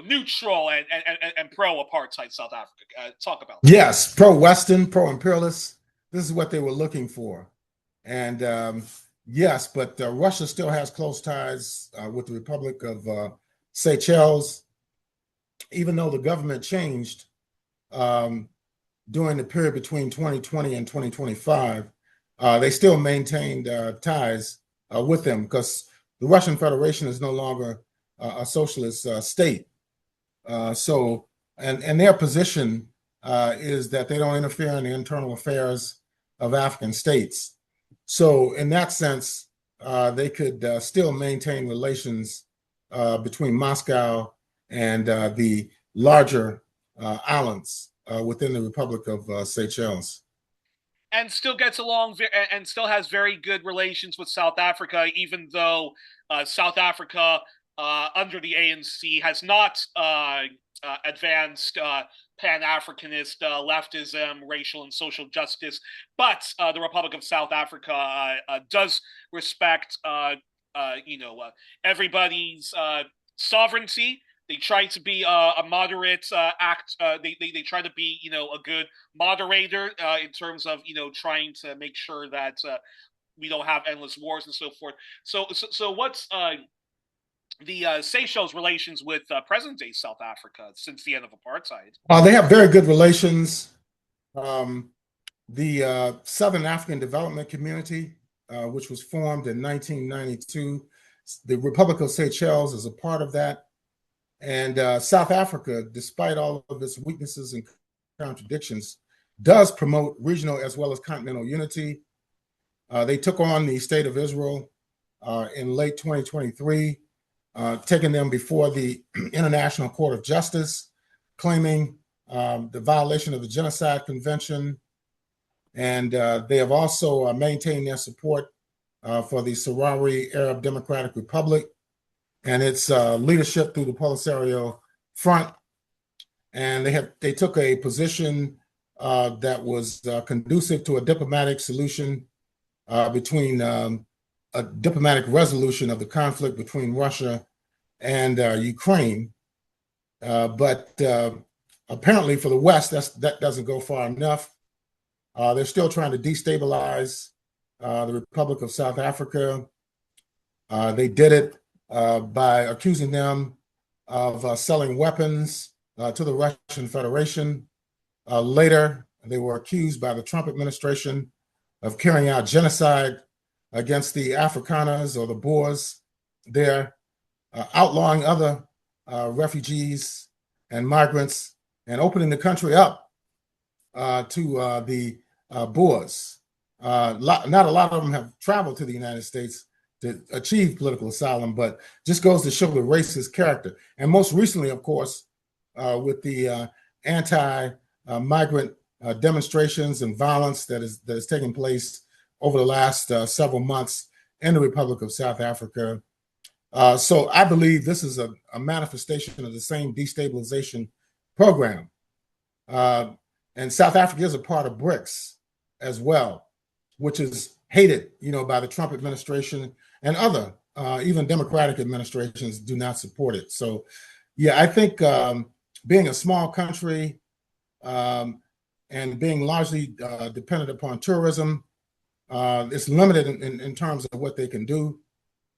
neutral and pro-apartheid South Africa. Talk about that. Yes, pro-Western, pro-imperialist. This is what they were looking for. And yes, but Russia still has close ties with the Republic of Seychelles, even though the government changed during the period between 2020 and 2025. They still maintained ties with them because the Russian Federation is no longer a socialist state. And their position is that they don't interfere in the internal affairs of African states. So in that sense, they could still maintain relations between Moscow and the larger islands within the Republic of Seychelles. And still gets along and still has very good relations with South Africa, even though South Africa, under the ANC, has not advanced Pan-Africanist leftism, racial and social justice. But the Republic of South Africa does respect, everybody's sovereignty. They try to be a moderate act. They try to be, a good moderator in terms of, trying to make sure that we don't have endless wars and so forth. So what's the Seychelles' relations with present-day South Africa since the end of apartheid? They have very good relations. The Southern African Development Community, which was formed in 1992, the Republic of Seychelles is a part of that. And South Africa, despite all of its weaknesses and contradictions, does promote regional as well as continental unity. They took on the State of Israel in late 2023, taking them before the International Court of Justice, claiming the violation of the Genocide Convention. And they have also maintained their support for the Sahrawi Arab Democratic Republic and its leadership through the Polisario Front. And they took a position that was conducive to a diplomatic solution between a diplomatic resolution of the conflict between Russia and Ukraine. But apparently for the West, that doesn't go far enough. They're still trying to destabilize the Republic of South Africa. They did it by accusing them of selling weapons to the Russian Federation. Later, they were accused by the Trump administration of carrying out genocide against the Afrikaners or the Boers there, outlawing other refugees and migrants and opening the country up to the Boers. Not a lot of them have traveled to the United States to achieve political asylum, but just goes to show the racist character. And most recently, of course, with the anti-migrant demonstrations and violence that is taking place over the last several months in the Republic of South Africa. So I believe this is a manifestation of the same destabilization program. And South Africa is a part of BRICS as well, which is hated, by the Trump administration and other, even Democratic administrations do not support it. So, yeah, I think being a small country and being largely dependent upon tourism, it's limited in terms of what they can do.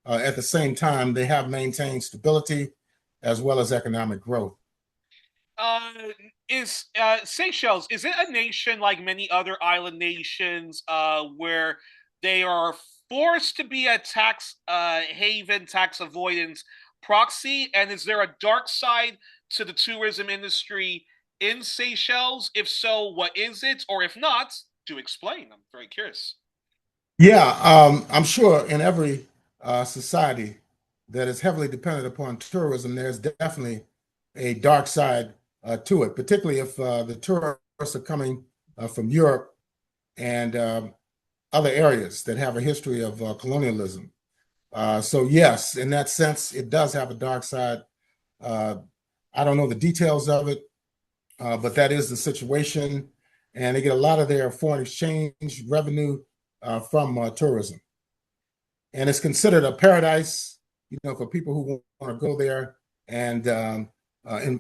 At the same time, they have maintained stability as well as economic growth. Is Seychelles, is it a nation like many other island nations where they are forced to be a tax haven, tax avoidance proxy? And is there a dark side to the tourism industry in Seychelles? If so, what is it? Or if not, do explain. I'm very curious. Yeah, I'm sure in every society that is heavily dependent upon tourism, there's definitely a dark side to it, particularly if the tourists are coming from Europe and other areas that have a history of colonialism. So yes, in that sense, it does have a dark side. Uh, I don't know the details of it, but that is the situation. And they get a lot of their foreign exchange revenue from tourism. And it's considered a paradise, for people who want to go there and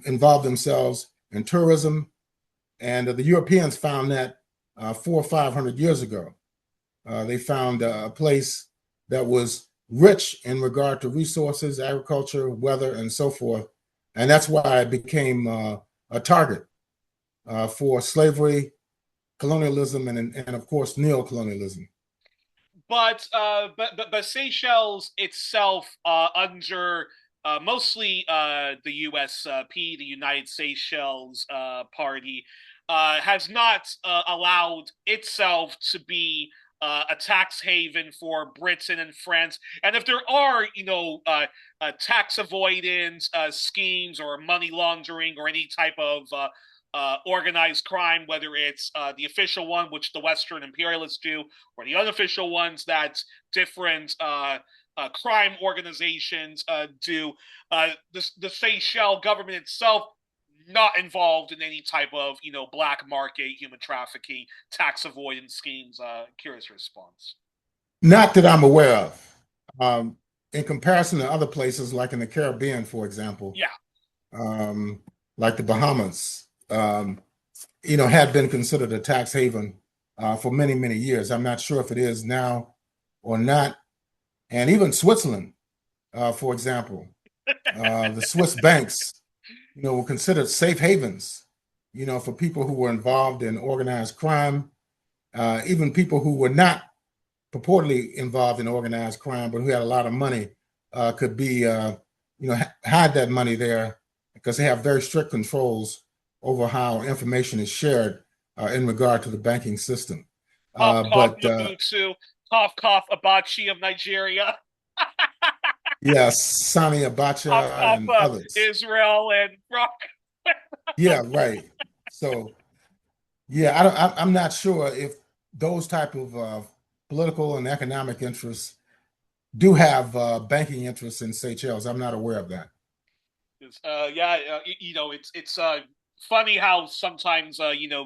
involve themselves in tourism. And the Europeans found that 400 or 500 years ago. They found a place that was rich in regard to resources, agriculture, weather, and so forth. And that's why it became a target for slavery, colonialism, and of course, neocolonialism. But Seychelles itself, under mostly the USP, the United Seychelles Party, has not allowed itself to be a tax haven for Britain and France. And if there are, tax avoidance schemes or money laundering or any type of organized crime, whether it's the official one, which the Western imperialists do, or the unofficial ones that different crime organizations do. The Seychelles government itself not involved in any type of black market, human trafficking, tax avoidance schemes. Curious response. Not that I'm aware of. In comparison to other places, like in the Caribbean, for example, Yeah. Like the Bahamas, had been considered a tax haven for many, many years. I'm not sure if it is now or not. And even Switzerland, for example, the Swiss banks, were considered safe havens, for people who were involved in organized crime, even people who were not purportedly involved in organized crime, but who had a lot of money, could be, hide that money there because they have very strict controls over how information is shared in regard to the banking system. Cough, cough, Mobutu. Cough, cough, Abachi of Nigeria. Yes, Sani Abacha Cough, cough, and others. Israel and Rock. Yeah, right. So, yeah, I'm not sure if those type of political and economic interests do have banking interests in Seychelles. I'm not aware of that. It's funny how sometimes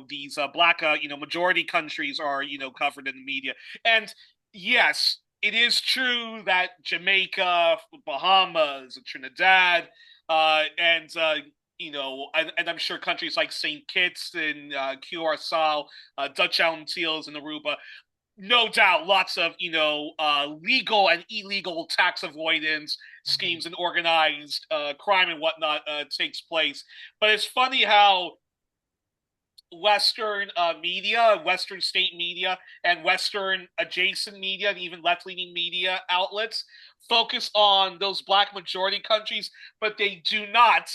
these black majority countries are covered in the media. And yes, it is true that Jamaica, Bahamas, Trinidad, and I'm sure countries like St. Kitts and Curacao, Dutch Antilles, and Aruba, no doubt, lots of legal and illegal tax avoidance schemes and organized crime and whatnot takes place. But it's funny how Western media, Western state media, and Western adjacent media, and even left-leaning media outlets focus on those black majority countries, but they do not,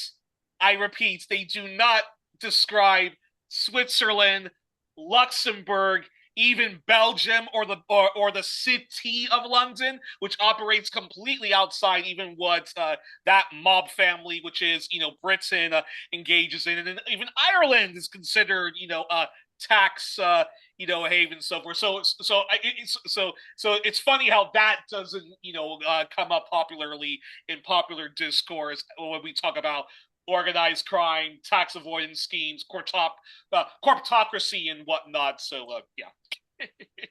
I repeat, they do not describe Switzerland, Luxembourg, even Belgium or the city of London, which operates completely outside even what that mob family, which is Britain, engages in, and even Ireland is considered a tax haven, so forth. So it's funny how that doesn't come up popularly in popular discourse when we talk about organized crime, tax avoidance schemes, corporatocracy, and whatnot. So, yeah.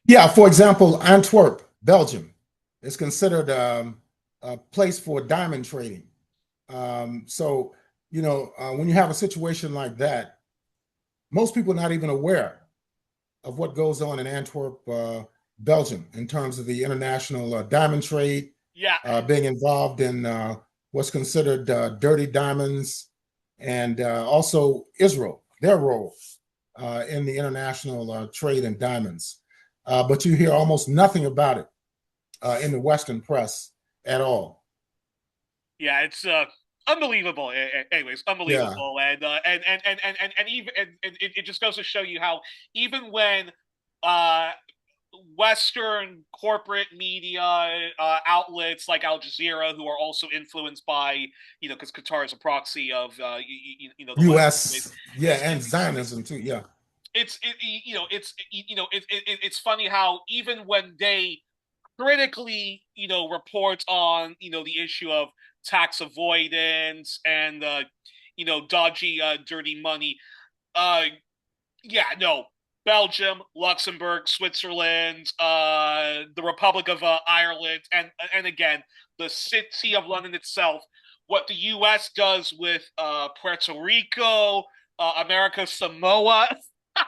Yeah, for example, Antwerp, Belgium, is considered a place for diamond trading. So, when you have a situation like that, most people are not even aware of what goes on in Antwerp, Belgium, in terms of the international diamond trade, being involved in what's considered dirty diamonds, and also Israel, their role in the international trade in diamonds. But you hear almost nothing about it in the Western press at all. Yeah, it's unbelievable. Anyways, Yeah. unbelievable, and even it just goes to show you how even when uh Western corporate media outlets like Al Jazeera, who are also influenced by, because Qatar is a proxy of, the West. U.S. Yeah, It's and Zionism too. Yeah. it's funny how even when they critically, report on, the issue of tax avoidance and, dodgy, dirty money. Uh, yeah, no, Belgium, Luxembourg, Switzerland, the Republic of Ireland, and again, the city of London itself. What the U.S. does with Puerto Rico, America, Samoa, the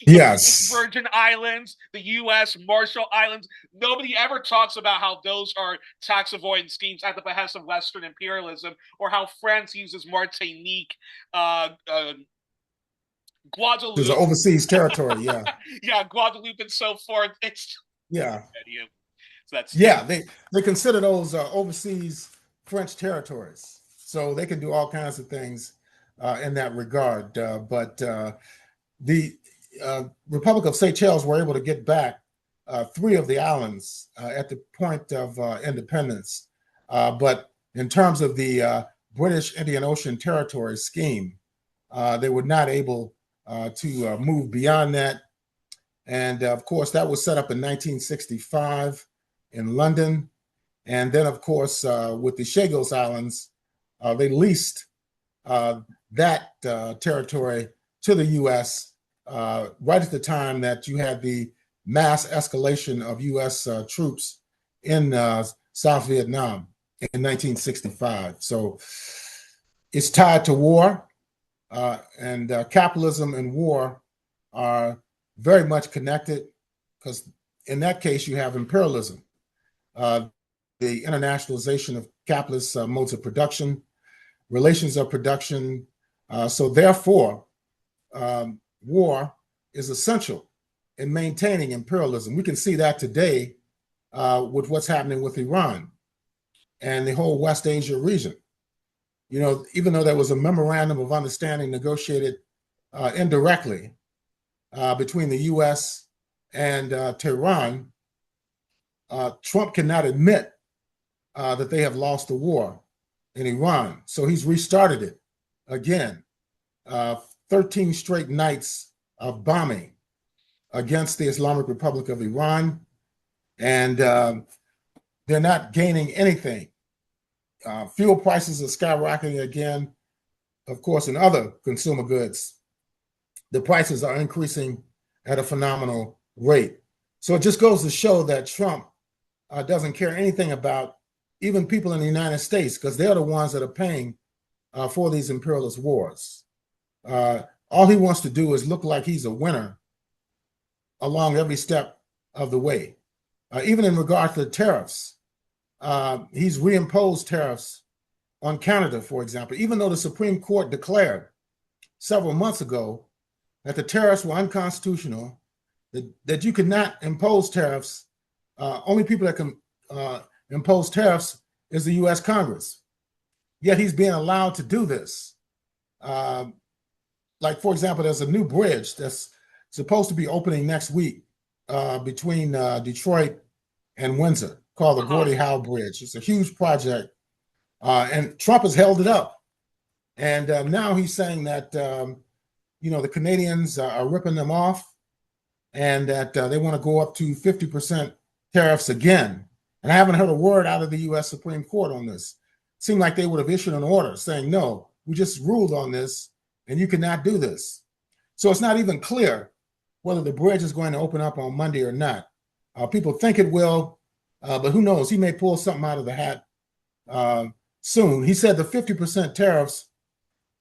British Yes. Virgin Islands, the U.S. Marshall Islands. Nobody ever talks about how those are tax avoidance schemes at the behest of Western imperialism, or how France uses Martinique, uh, uh, There's an Guadeloupe, overseas territory. Yeah. yeah, Guadeloupe and so forth. It's Yeah. so that's Yeah. They consider those overseas French territories, so they can do all kinds of things in that regard. But the Republic of Seychelles were able to get back three of the islands at the point of independence. But in terms of the British Indian Ocean Territory scheme, they were not able to move beyond that. And of course, that was set up in 1965 in London. And then, of course, with the Chagos Islands, they leased that territory to the U.S. Right at the time that you had the mass escalation of U.S. Troops in South Vietnam in 1965. So it's tied to war, and capitalism and war are very much connected, because in that case you have imperialism, uh, the internationalization of capitalist modes of production, relations of production. So therefore, war is essential in maintaining imperialism. We can see that today with what's happening with Iran and the whole West Asia region. Even though there was a memorandum of understanding negotiated indirectly between the U.S. and Tehran, Trump cannot admit that they have lost the war in Iran. So he's restarted it again. 13 straight nights of bombing against the Islamic Republic of Iran, and they're not gaining anything. Fuel prices are skyrocketing again. Of course, in other consumer goods, the prices are increasing at a phenomenal rate. So it just goes to show that Trump doesn't care anything about even people in the United States, because they're the ones that are paying for these imperialist wars. All he wants to do is look like he's a winner along every step of the way. Even in regard to the tariffs, he's reimposed tariffs on Canada, for example, even though the Supreme Court declared several months ago that the tariffs were unconstitutional, that you could not impose tariffs. Only people that can impose tariffs is the U.S. Congress. Yet he's being allowed to do this. Like, for example, there's a new bridge that's supposed to be opening next week between Detroit and Windsor, called the Gordie Howe Bridge. It's a huge project, and Trump has held it up. And now he's saying that the Canadians are ripping them off, and that they want to go up to 50% tariffs again. And I haven't heard a word out of the U.S. Supreme Court on this. It seemed like they would have issued an order saying, no, we just ruled on this, and you cannot do this. So it's not even clear whether the bridge is going to open up on Monday or not. People think it will, but who knows? He may pull something out of the hat soon. He said the 50% tariffs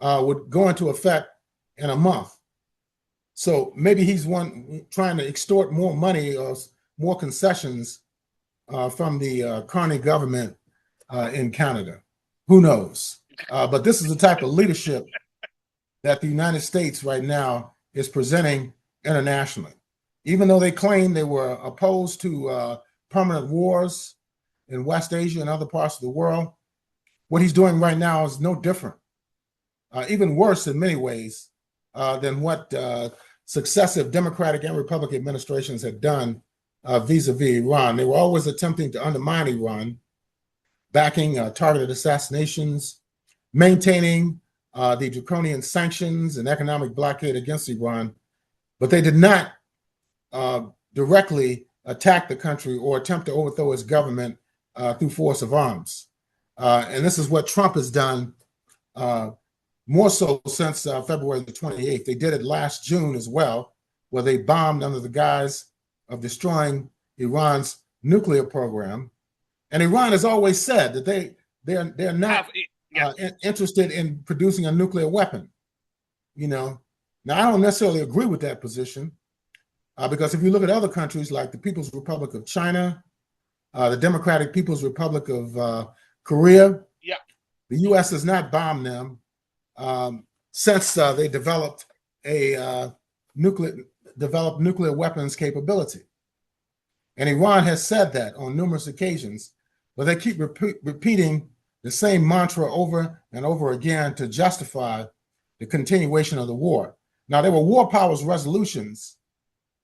would go into effect in a month. So maybe he's trying to extort more money or more concessions from the Carney government in Canada. Who knows? But this is the type of leadership that the United States right now is presenting internationally. Even though they claim they were opposed to permanent wars in West Asia and other parts of the world, what he's doing right now is no different, even worse in many ways than what successive Democratic and Republican administrations had done vis-a-vis Iran. They were always attempting to undermine Iran, backing targeted assassinations, maintaining the draconian sanctions and economic blockade against Iran, but they did not directly attack the country or attempt to overthrow its government through force of arms. And this is what Trump has done more so since February the 28th. They did it last June as well, where they bombed under the guise of destroying Iran's nuclear program. And Iran has always said that they're not interested in producing a nuclear weapon. Now I don't necessarily agree with that position because if you look at other countries like the People's Republic of China, the Democratic People's Republic of Korea, the U.S. has not bombed them since they developed nuclear weapons capability. And Iran has said that on numerous occasions, but they keep repeating the same mantra over and over again to justify the continuation of the war. Now, there were war powers resolutions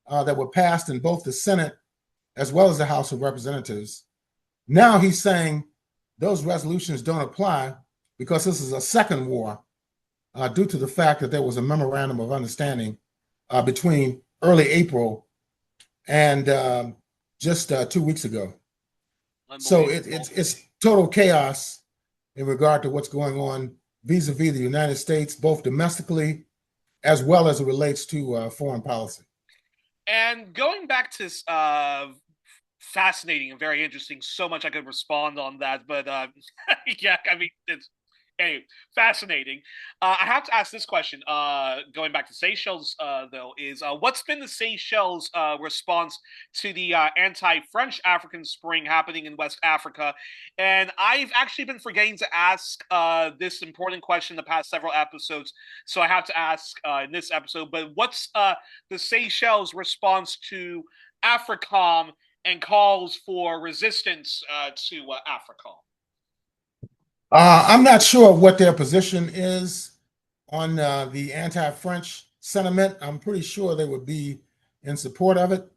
that were passed in both the Senate as well as the House of Representatives. Now he's saying those resolutions don't apply because this is a second war due to the fact that there was a memorandum of understanding between early April and just 2 weeks ago. So it's total chaos in regard to what's going on vis-a-vis the United States, both domestically as well as it relates to foreign policy. And going back to fascinating and very interesting, so much I could respond on that, but yeah, I mean, it's anyway, fascinating. I have to ask this question, going back to Seychelles, though, is what's been the Seychelles response to the anti-French African Spring happening in West Africa? And I've actually been forgetting to ask this important question in the past several episodes, so I have to ask in this episode, but what's the Seychelles response to AFRICOM and calls for resistance to AFRICOM? I'm not sure what their position is on the anti-French sentiment. I'm pretty sure they would be in support of it.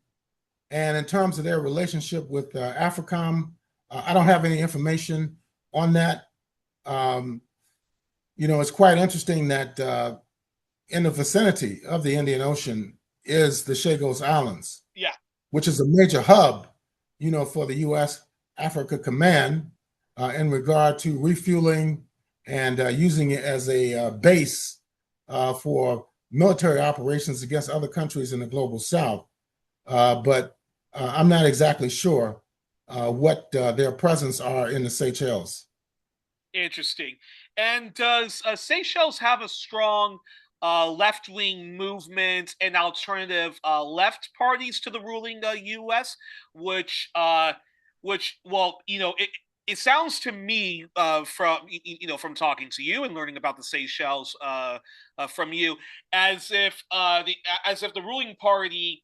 And in terms of their relationship with AFRICOM, I don't have any information on that. It's quite interesting that in the vicinity of the Indian Ocean is the Chagos Islands, which is a major hub, for the U.S. Africa Command in regard to refueling and using it as a base for military operations against other countries in the global South. But I'm not exactly sure what their presence are in the Seychelles. Interesting. And does Seychelles have a strong left-wing movement and alternative left parties to the ruling U.S., which well, it sounds to me from talking to you and learning about the Seychelles from you as if the ruling party,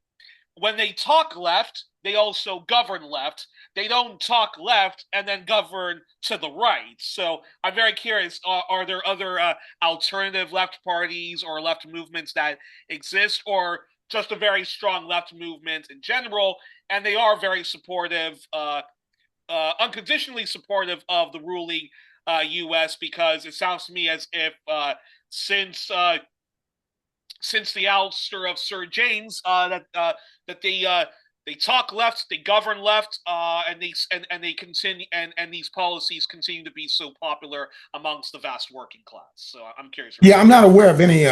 when they talk left, they also govern left. They don't talk left and then govern to the right. So I'm very curious, are there other alternative left parties or left movements that exist, or just a very strong left movement in general, and they are very supportive, unconditionally supportive of the ruling U.S., because it sounds to me as if since the ouster of Sir James, that they talk left, they govern left, and they continue, and these policies continue to be so popular amongst the vast working class. So I'm curious. Yeah, I'm not aware of any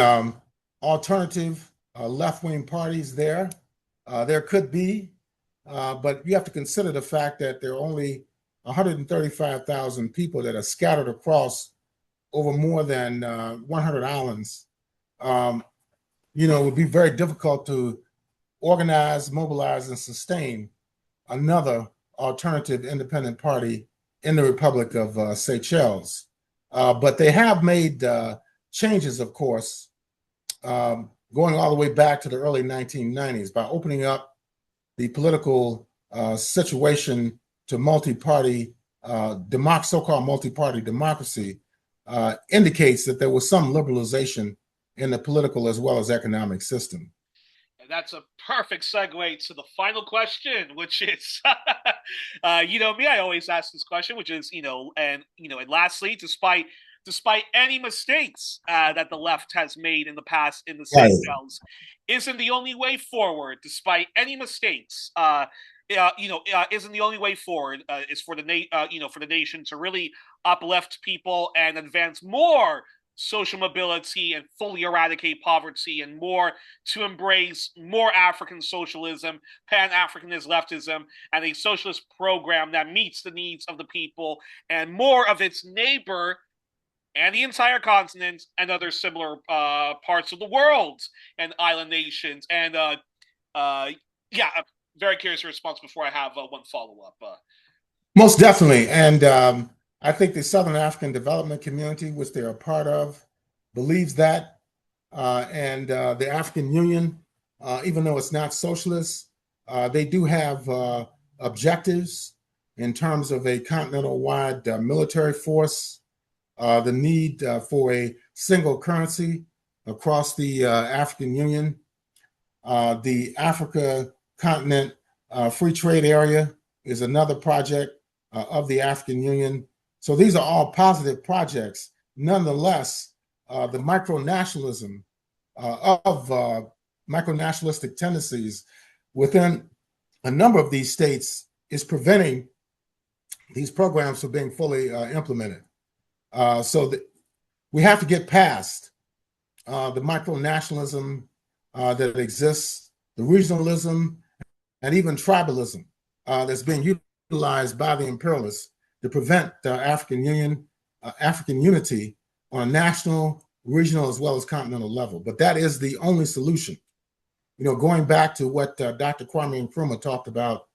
alternative left-wing parties there. There could be, but you have to consider the fact that there are only 135,000 people that are scattered across over more than 100 islands. It would be very difficult to organize, mobilize, and sustain another alternative independent party in the Republic of Seychelles. But they have made changes, of course, going all the way back to the early 1990s by opening up the political situation to multi-party so-called multi-party democracy indicates that there was some liberalization in the political as well as economic system. And that's a perfect segue to the final question, which is, me, I always ask this question, which is, and lastly, despite any mistakes that the left has made in the past in the Seychelles, isn't the only way forward. Despite any mistakes, isn't the only way forward is for the nation to really uplift people and advance more social mobility and fully eradicate poverty, and more to embrace more African socialism, Pan-Africanist leftism, and a socialist program that meets the needs of the people and more of its neighbor and the entire continent and other similar parts of the world and island nations. And I'm very curious your response before I have one follow-up. Most definitely. And I think the Southern African Development Community, which they're a part of, believes that. And the African Union, even though it's not socialist, they do have objectives in terms of a continental-wide military force, the need for a single currency across the African Union, the Africa Continent Free Trade Area is another project of the African Union. So these are all positive projects. Nonetheless, the micronationalism of micronationalistic tendencies within a number of these states is preventing these programs from being fully implemented. So we have to get past the micronationalism that exists, the regionalism, and even tribalism that's being utilized by the imperialists to prevent African unity on a national, regional, as well as continental level. But that is the only solution. Going back to what Dr. Kwame Nkrumah talked about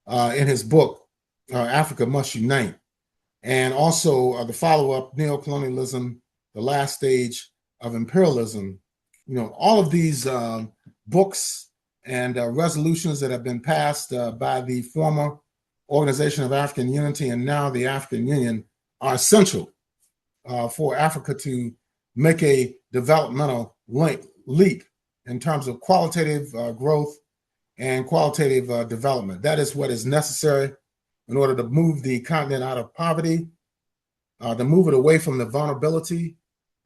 in his book, Africa Must Unite, and also the follow-up, Neocolonialism, the Last Stage of Imperialism. All of these books and resolutions that have been passed by the former Organization of African Unity and now the African Union are essential for Africa to make a developmental leap in terms of qualitative growth and qualitative development. That is what is necessary in order to move the continent out of poverty, to move it away from the vulnerability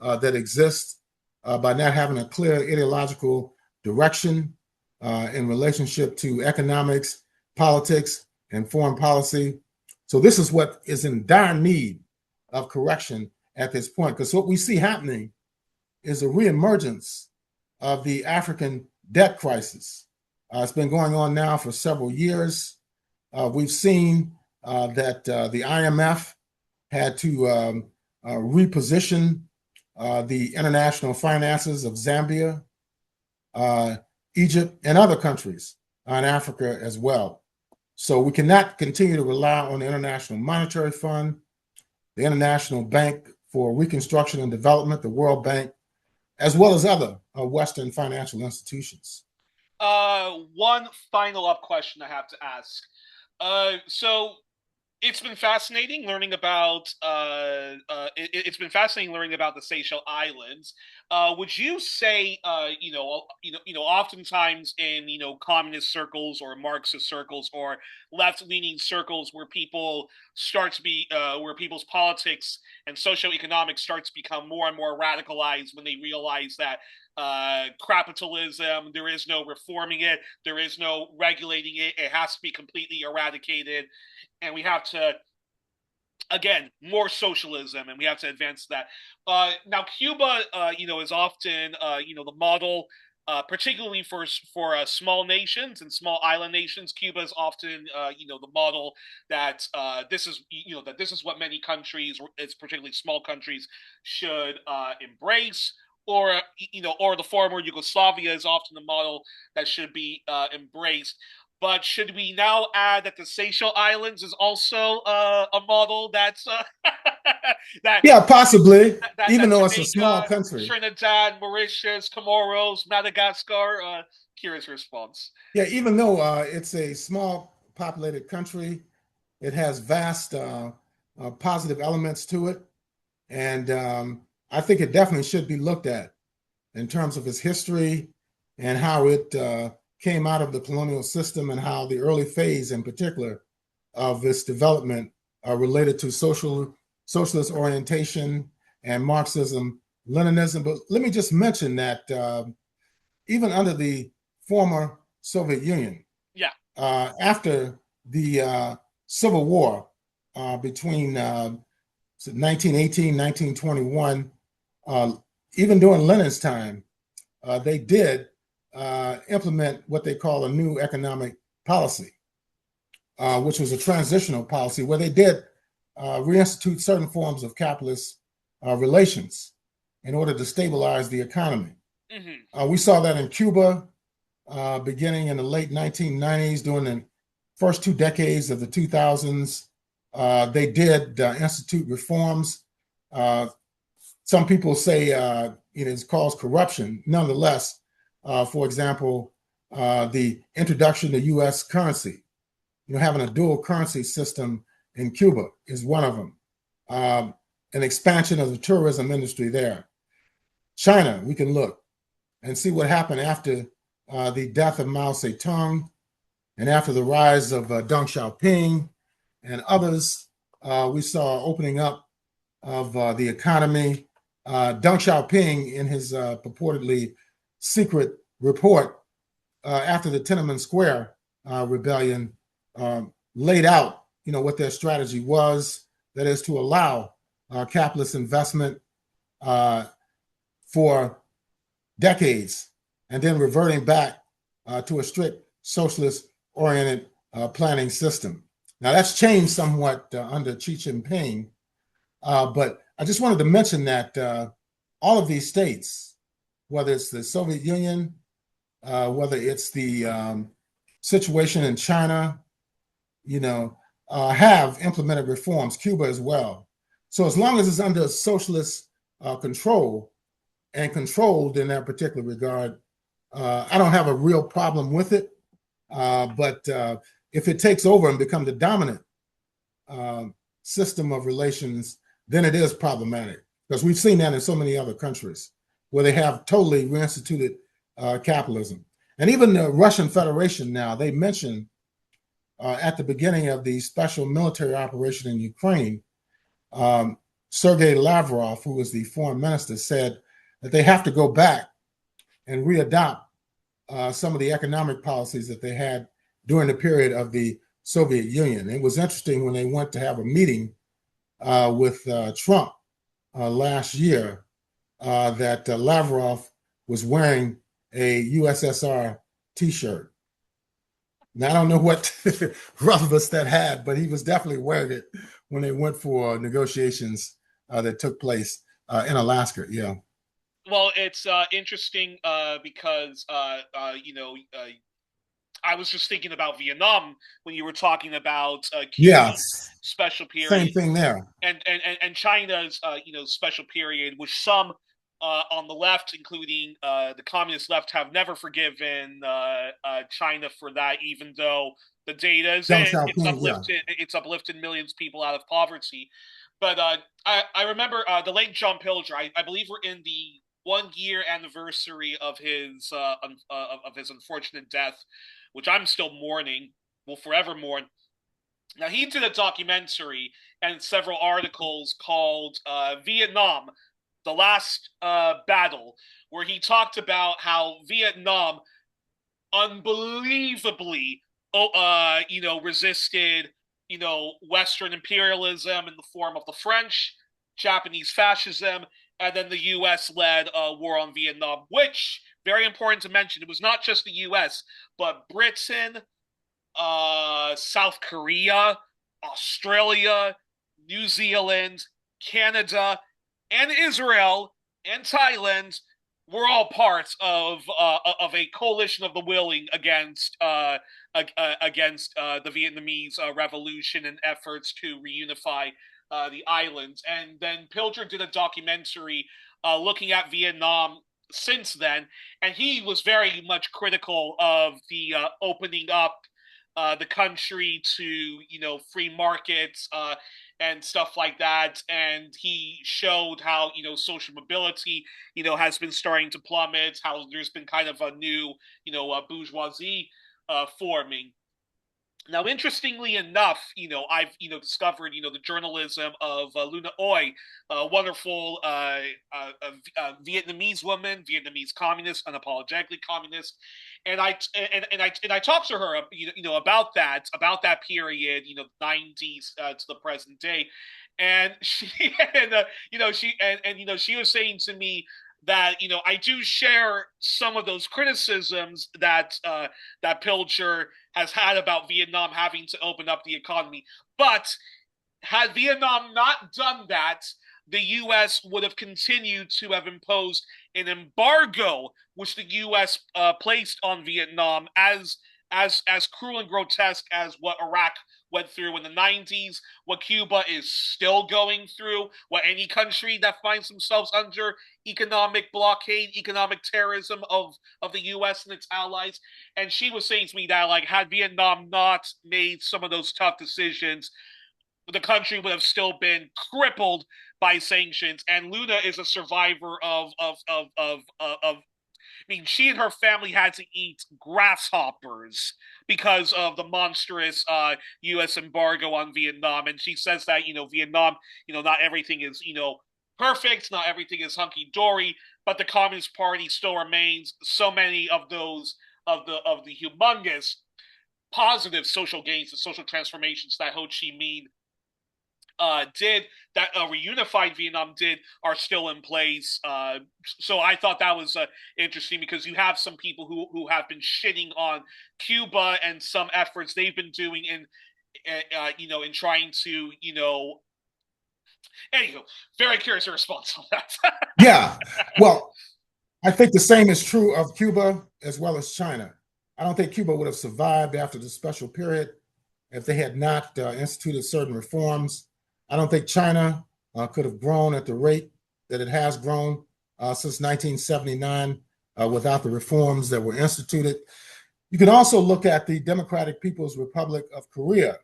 that exists by not having a clear ideological direction in relationship to economics, politics, and foreign policy. So this is what is in dire need of correction at this point, because what we see happening is a reemergence of the African debt crisis. It's been going on now for several years. We've seen that the IMF had to reposition the international finances of Zambia, Egypt, and other countries in Africa as well. So we cannot continue to rely on the International Monetary Fund, the International Bank for Reconstruction and Development, the World Bank, as well as other Western financial institutions. One final up question I have to ask. So it's been fascinating learning about it's been fascinating learning about the Seychelles Islands. Would you say oftentimes in communist circles or Marxist circles or left-leaning circles where people start to be where people's politics and socioeconomics starts to become more and more radicalized when they realize that capitalism, there is no reforming it, there is no regulating it, it has to be completely eradicated, and we have to, again, more socialism, and we have to advance that. Now, Cuba, is often, the model, particularly for small nations and small island nations. Cuba is often, the model that this is what many countries, it's particularly small countries, should embrace. Or the former Yugoslavia is often the model that should be embraced. But should we now add that the Seychelles Islands is also a model that's possibly, even though Jamaica, it's a small country, Trinidad, Mauritius, Comoros, Madagascar? Curious response. Yeah, even though it's a small populated country, it has vast positive elements to it. And I think it definitely should be looked at in terms of its history and how it came out of the colonial system and how the early phase in particular of its development related to socialist orientation and Marxism, Leninism. But let me just mention that even under the former Soviet Union, Yeah. After the Civil War between 1918, 1921, even during Lenin's time, they did implement what they call a new economic policy, which was a transitional policy where they did reinstitute certain forms of capitalist relations in order to stabilize the economy. Mm-hmm. We saw that in Cuba beginning in the late 1990s, during the first 2 decades of the 2000s. They did institute reforms. Some people say it caused corruption. Nonetheless, for example, the introduction of U.S. currency, having a dual currency system in Cuba is one of them. An expansion of the tourism industry there. China, we can look and see what happened after the death of Mao Zedong and after the rise of Deng Xiaoping and others. We saw opening up of the economy. Deng Xiaoping, in his purportedly secret report after the Tiananmen Square rebellion, laid out, what their strategy was. That is to allow capitalist investment for decades, and then reverting back to a strict socialist-oriented planning system. Now that's changed somewhat under Xi Jinping, but I just wanted to mention that all of these states, whether it's the Soviet Union, whether it's the situation in China, have implemented reforms, Cuba as well. So as long as it's under socialist control and controlled in that particular regard, I don't have a real problem with it. But if it takes over and becomes the dominant system of relations, then it is problematic, because we've seen that in so many other countries where they have totally reinstituted capitalism. And even the Russian Federation now, they mentioned at the beginning of the special military operation in Ukraine, Sergei Lavrov, who was the foreign minister, said that they have to go back and readopt some of the economic policies that they had during the period of the Soviet Union. It was interesting when they went to have a meeting with Trump last year that Lavrov was wearing a USSR t-shirt. Now, I don't know what relevance that had, but he was definitely wearing it when they went for negotiations that took place in Alaska. Yeah. Well, it's interesting because I was just thinking about Vietnam when you were talking about Yes. Cuba's special Same period thing there. and China's special period, which some on the left, including the communist left, have never forgiven China for that, even though the data is Deng it's Xiaoping, yeah. uplifted millions of people out of poverty. But I remember the late John Pilger. I believe we're in the 1 year anniversary of his unfortunate death, which I'm still mourning, will forever mourn. Now, he did a documentary and several articles called Vietnam, The Last Battle, where he talked about how Vietnam unbelievably, resisted, Western imperialism in the form of the French, Japanese fascism, and then the U.S.-led war on Vietnam, which, very important to mention, it was not just the U.S., but Britain, South Korea, Australia, New Zealand, Canada, and Israel, and Thailand were all parts of a coalition of the willing against the Vietnamese revolution and efforts to reunify the islands. And then Pilger did a documentary looking at Vietnam since then, and he was very much critical of the opening up the country to, free markets and stuff like that. And he showed how, social mobility, has been starting to plummet, how there's been kind of a new, bourgeoisie forming. Now, interestingly enough, I've discovered the journalism of Luna Oi, a wonderful Vietnamese woman, Vietnamese communist, unapologetically communist, and I talked to her, about that period, '90s to the present day, and she and she was saying to me that I do share some of those criticisms that Pilcher has had about Vietnam having to open up the economy. But had Vietnam not done that, the U.S. would have continued to have imposed an embargo, which the U.S. Placed on Vietnam as cruel and grotesque as what Iraq went through in the '90s, what Cuba is still going through, what any country that finds themselves under economic blockade, economic terrorism of the U.S. and its allies. And she was saying to me that, like, had Vietnam not made some of those tough decisions, the country would have still been crippled by sanctions. And Luna is a survivor of I mean, she and her family had to eat grasshoppers because of the monstrous U.S. embargo on Vietnam. And she says that, Vietnam, not everything is, perfect, not everything is hunky dory, but the Communist Party still remains so many of those of the humongous positive social gains and social transformations that Ho Chi Minh did, that reunified Vietnam did, are still in place. So I thought that was interesting, because you have some people who have been shitting on Cuba and some efforts they've been doing in in trying to Anywho, very curious your response on that. Yeah, well, I think the same is true of Cuba as well as China. I don't think Cuba would have survived after the special period if they had not instituted certain reforms. I don't think China could have grown at the rate that it has grown since 1979 without the reforms that were instituted. You can also look at the Democratic People's Republic of Korea,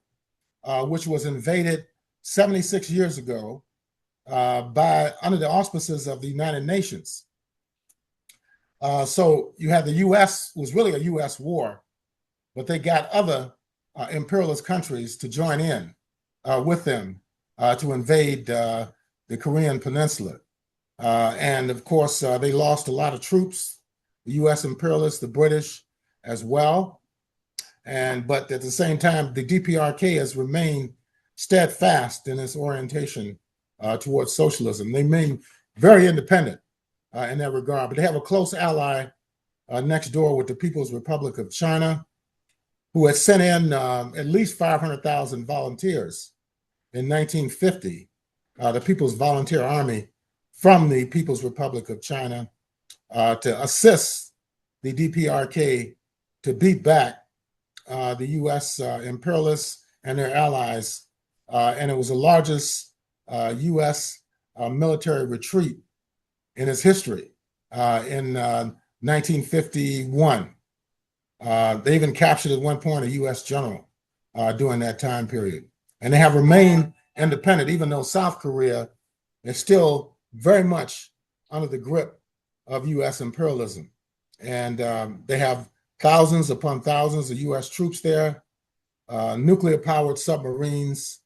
which was invaded 76 years ago under the auspices of the United Nations. So you had the U.S. was really a U.S. war, but they got other imperialist countries to join in with them to invade the Korean Peninsula. And of course, they lost a lot of troops, the U.S. imperialists, the British as well. But at the same time, the DPRK has remained steadfast in its orientation towards socialism. They remain very independent in that regard, but they have a close ally next door with the People's Republic of China, who had sent in at least 500,000 volunteers in 1950, the People's Volunteer Army from the People's Republic of China to assist the DPRK to beat back the U.S. imperialists and their allies. And it was the largest U.S. Military retreat in its history in 1951. They even captured at one point a U.S. general during that time period. And they have remained independent, even though South Korea is still very much under the grip of U.S. imperialism. And they have thousands upon thousands of U.S. troops there, nuclear-powered submarines,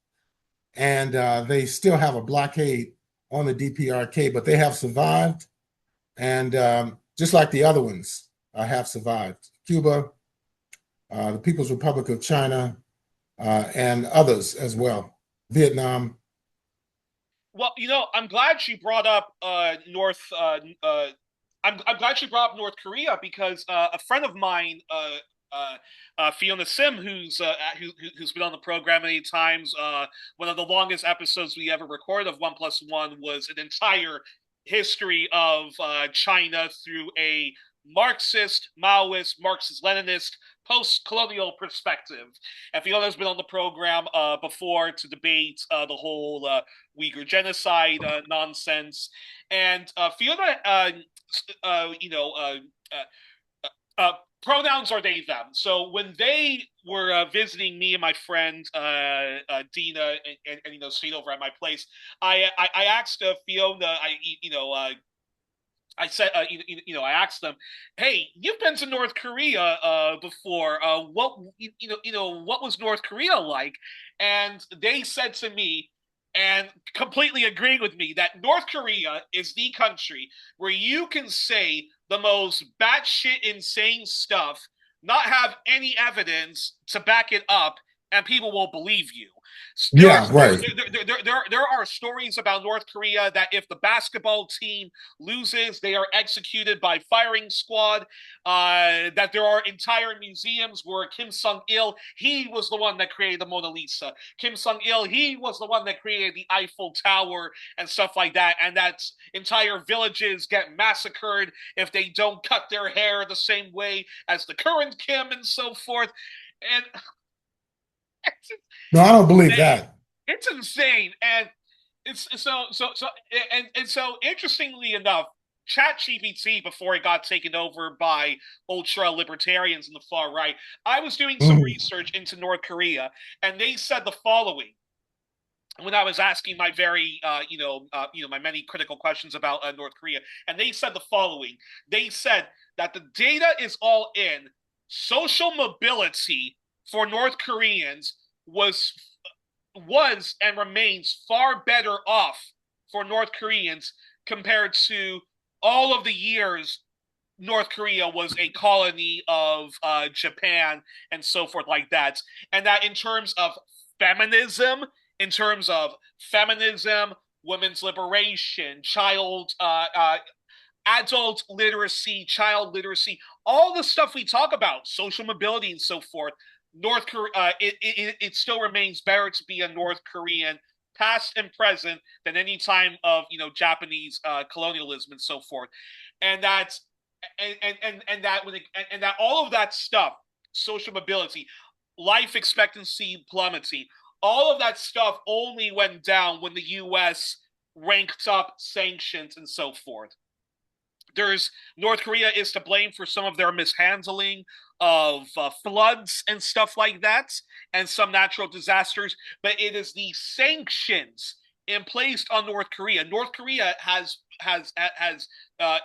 and they still have a blockade on the DPRK, but they have survived. And just like the other ones have survived, Cuba, the People's Republic of China, and others as well, Vietnam. Well, I'm glad she brought up North. I'm glad she brought up North Korea, because a friend of mine, Fiona Sim, who's been on the program many times. One of the longest episodes we ever recorded of 1+1 was an entire history of China through a Marxist, Maoist, Marxist-Leninist, post-colonial perspective. And Fiona's been on the program before to debate the whole Uyghur genocide nonsense. And Fiona, Uh, Pronouns are they them. So when they were visiting me and my friend Dina and stayed over at my place, I asked Fiona, I said, I asked them, "Hey, you've been to North Korea before. What was North Korea like?" And they said to me, and completely agreeing with me, that North Korea is the country where you can say the most batshit insane stuff, not have any evidence to back it up, and people will believe you. There are Yeah, right. there are stories about North Korea that if the basketball team loses, they are executed by firing squad. That there are entire museums where Kim Sung Il, he was the one that created the Mona Lisa. Kim Sung Il, he was the one that created the Eiffel Tower and stuff like that. And that entire villages get massacred if they don't cut their hair the same way as the current Kim and so forth. And No, I don't believe insane. that. It's insane, and it's so interestingly enough, ChatGPT before it got taken over by ultra libertarians in the far right, I was doing some Mhm. research into North Korea, and they said the following when I was asking my my many critical questions about North Korea, and they said the following. They said that the data is all in. Social mobility for North Koreans was was and remains far better off for North Koreans compared to all of the years North Korea was a colony of Japan and so forth like that. And that in terms of feminism, women's liberation, adult literacy, child literacy, all the stuff we talk about, social mobility and so forth, North Korea, it still remains better to be a North Korean, past and present, than any time of Japanese colonialism and so forth, and that's and that when it, and that all of that stuff, social mobility, life expectancy plummeting, all of that stuff only went down when the U.S. ranked up sanctions and so forth. There's North Korea is to blame for some of their mishandling of floods and stuff like that, and some natural disasters. But it is the sanctions in placed on North Korea. North Korea has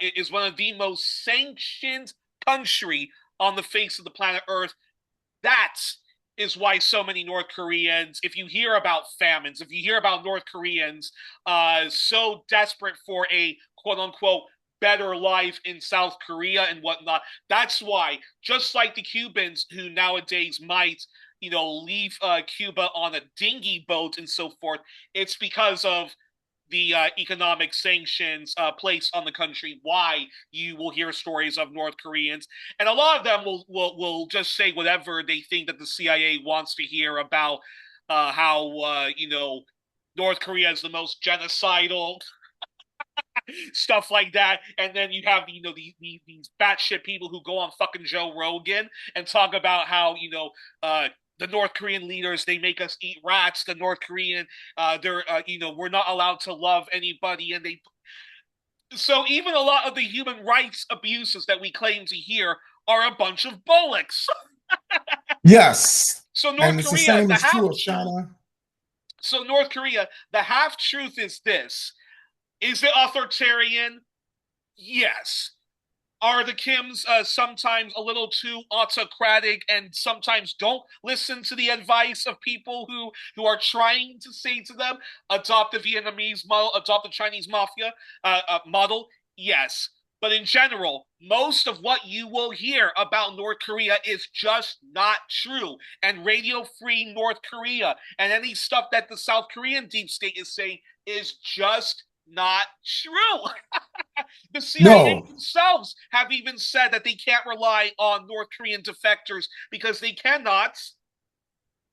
is one of the most sanctioned country on the face of the planet Earth. That is why so many North Koreans, if you hear about famines, if you hear about North Koreans so desperate for a quote unquote better life in South Korea and whatnot, that's why, just like the Cubans who nowadays might, leave Cuba on a dinghy boat and so forth, it's because of the economic sanctions placed on the country, why you will hear stories of North Koreans, and a lot of them will just say whatever they think that the CIA wants to hear about how North Korea is the most genocidal stuff like that, and then you have these batshit people who go on fucking Joe Rogan and talk about how the North Korean leaders, they make us eat rats. The North Korean, they're we're not allowed to love anybody, and they so even a lot of the human rights abuses that we claim to hear are a bunch of bullocks. Yes. So North And it's the Korea, same the is true half of truth. China. So North Korea, the half truth is this: is it authoritarian? Yes. Are the Kims sometimes a little too autocratic and sometimes don't listen to the advice of people who are trying to say to them, adopt the Vietnamese model, adopt the Chinese mafia model? Yes. But in general, most of what you will hear about North Korea is just not true. And Radio Free North Korea and any stuff that the South Korean deep state is saying is just not true. The CIA No, themselves have even said that they can't rely on North Korean defectors because they cannot.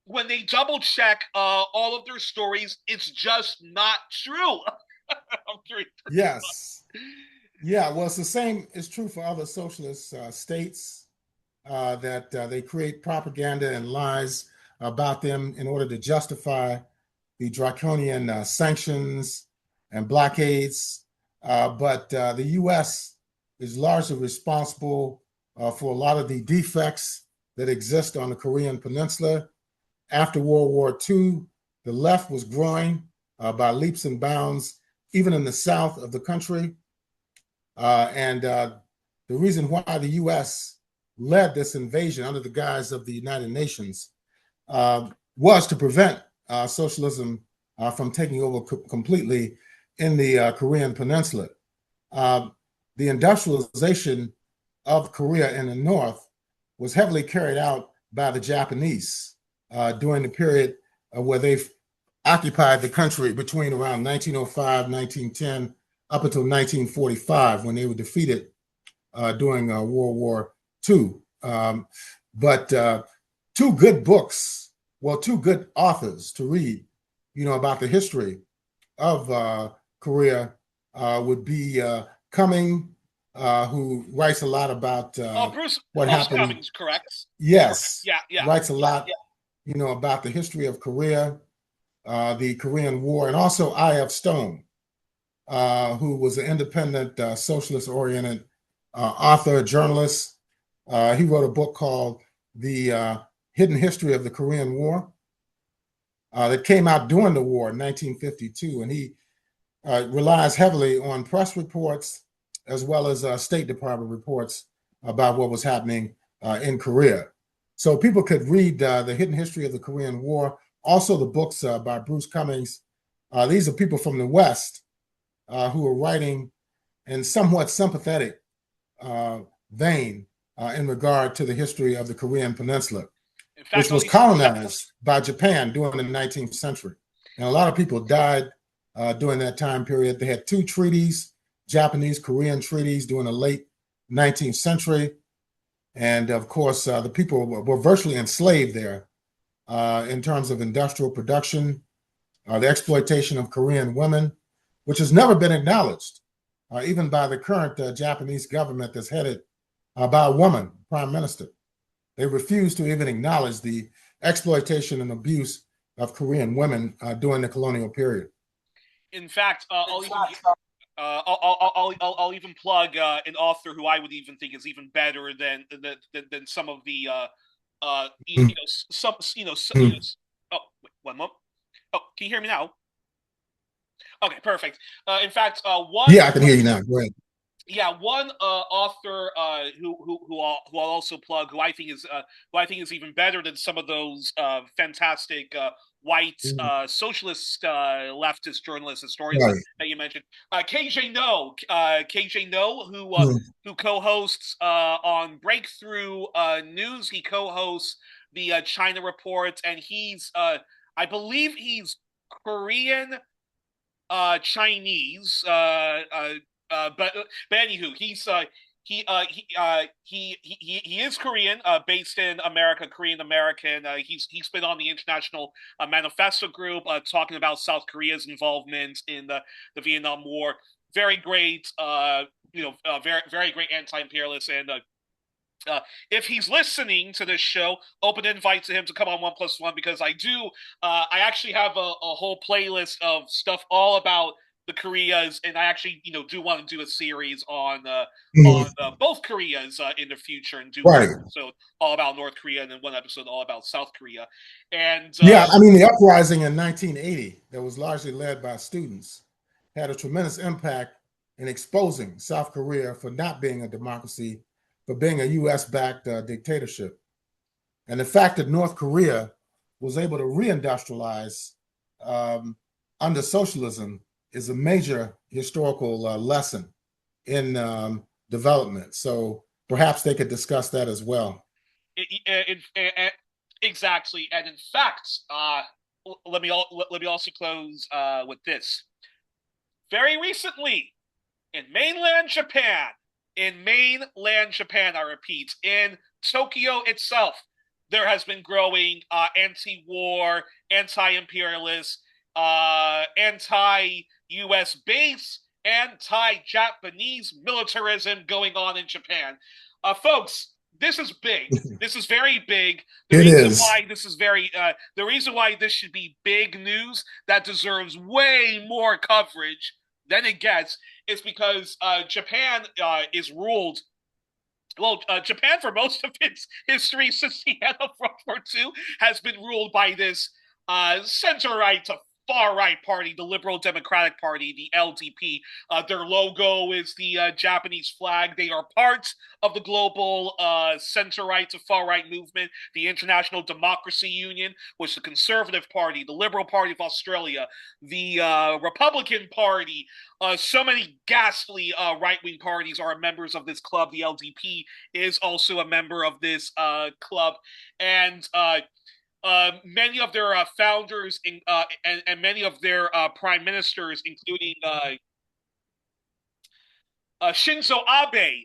When they double check all of their stories, it's just not true. I'm curious. yes. Yeah, well, it's the same is true for other socialist states that they create propaganda and lies about them in order to justify the draconian sanctions and blockades. But the U.S. is largely responsible for a lot of the defects that exist on the Korean Peninsula. After World War II, the left was growing by leaps and bounds, even in the south of the country. And the reason why the U.S. led this invasion under the guise of the United Nations was to prevent socialism from taking over completely in the Korean Peninsula. The industrialization of Korea in the north was heavily carried out by the Japanese during the period where they occupied the country between around 1905, 1910, up until 1945, when they were defeated during World War II. But two good books, well, two good authors to read, about the history of Korea would be Cumming, who writes a lot about what happened. Cummings, correct? Yes, yeah, writes a lot, about the history of Korea, the Korean War, and also I.F. Stone, who was an independent, socialist-oriented author, journalist. He wrote a book called The Hidden History of the Korean War that came out during the war in 1952, and he relies heavily on press reports as well as State Department reports about what was happening in Korea. So people could read The Hidden History of the Korean War, also the books by Bruce Cummings. These are people from the West who are writing in somewhat sympathetic vein in regard to the history of the Korean Peninsula, which was colonized by Japan during the 19th century. And a lot of people died during that time period. They had two treaties, Japanese-Korean treaties during the late 19th century. And of course, the people were virtually enslaved there in terms of industrial production, the exploitation of Korean women, which has never been acknowledged, even by the current Japanese government that's headed by a woman, prime minister. They refuse to even acknowledge the exploitation and abuse of Korean women during the colonial period. In fact, I'll even plug an author who I would even think is even better than some of the oh wait, one moment. Oh, can you hear me now? Okay, perfect. In fact, one. Yeah, I can hear you now. Go ahead. Yeah, one author who I'll also plug, who I think is even better than some of those fantastic white socialist leftist journalists, historians that you mentioned. KJ No, who co-hosts on Breakthrough News. He co-hosts the China Report, and he's I believe he's Korean Chinese. But anywho, he is Korean, based in America, Korean American. He's been on the International Manifesto Group, talking about South Korea's involvement in the Vietnam War. Very great, very great anti-imperialist. And if he's listening to this show, open invite to him to come on 1+1, because I actually have a whole playlist of stuff all about the Koreas, and I actually, do want to do a series on both Koreas in the future, and do one episode all about North Korea and then one episode all about South Korea. And the uprising in 1980 that was largely led by students had a tremendous impact in exposing South Korea for not being a democracy, but being a U.S.-backed dictatorship. And the fact that North Korea was able to reindustrialize under socialism is a major historical lesson in development. So perhaps they could discuss that as well. Exactly. And in fact, let me also close with this. Very recently, in mainland Japan, I repeat, in Tokyo itself, there has been growing anti-war, anti-imperialist, anti-US base, anti-Japanese militarism going on in Japan. Folks, this is big. This is very big. The reason why this should be big news that deserves way more coverage than it gets is because Japan is ruled well, Japan, for most of its history since the end of World War II, has been ruled by this center-right to far-right party, the Liberal Democratic Party, the LDP. Their logo is the Japanese flag. They are part of the global center-right to far-right movement, the International Democracy Union, which is the Conservative Party, the Liberal Party of Australia, the Republican Party. So many ghastly right-wing parties are members of this club. The LDP is also a member of this club, and many of their founders and many of their prime ministers, including Shinzo Abe,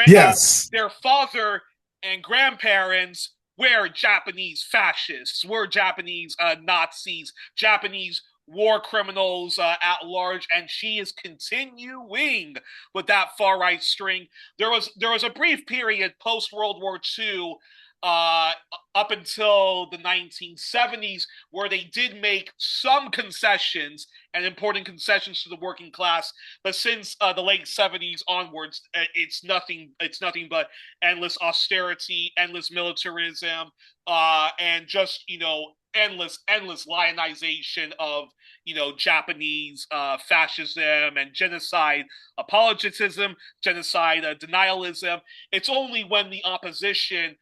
Yes. their father and grandparents were Japanese fascists, were Japanese Nazis, Japanese war criminals at large, and she is continuing with that far right string. There was a brief period post World War II, up until the 1970s, where they did make some concessions and important concessions to the working class, but since the late 70s onwards, it's nothing but endless austerity, endless militarism, and just endless lionization of Japanese fascism and genocide apologetism, genocide denialism. It's only when the opposition,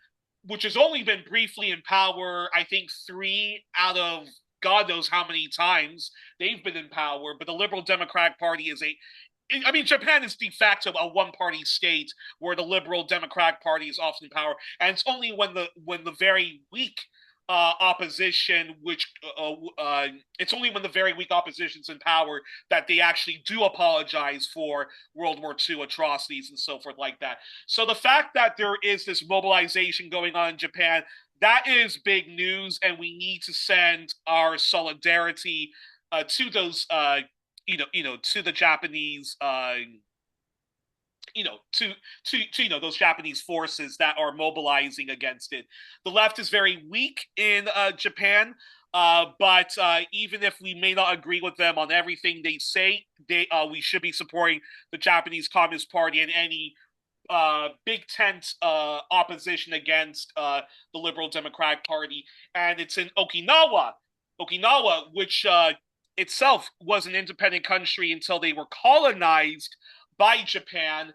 which has only been briefly in power, I think 3 out of God knows how many times they've been in power, but the Liberal Democratic Party is Japan is de facto a one-party state where the Liberal Democratic Party is often in power, and it's only when the very weak opposition, it's only when the very weak opposition's in power that they actually do apologize for World War II atrocities and so forth like that. So the fact that there is this mobilization going on in Japan, that is big news, and we need to send our solidarity to those, to the Japanese. To those Japanese forces that are mobilizing against it. The left is very weak in Japan, but even if we may not agree with them on everything they say, we should be supporting the Japanese Communist Party and any big tent opposition against the Liberal Democratic Party. And it's in Okinawa, which itself was an independent country until they were colonized by Japan.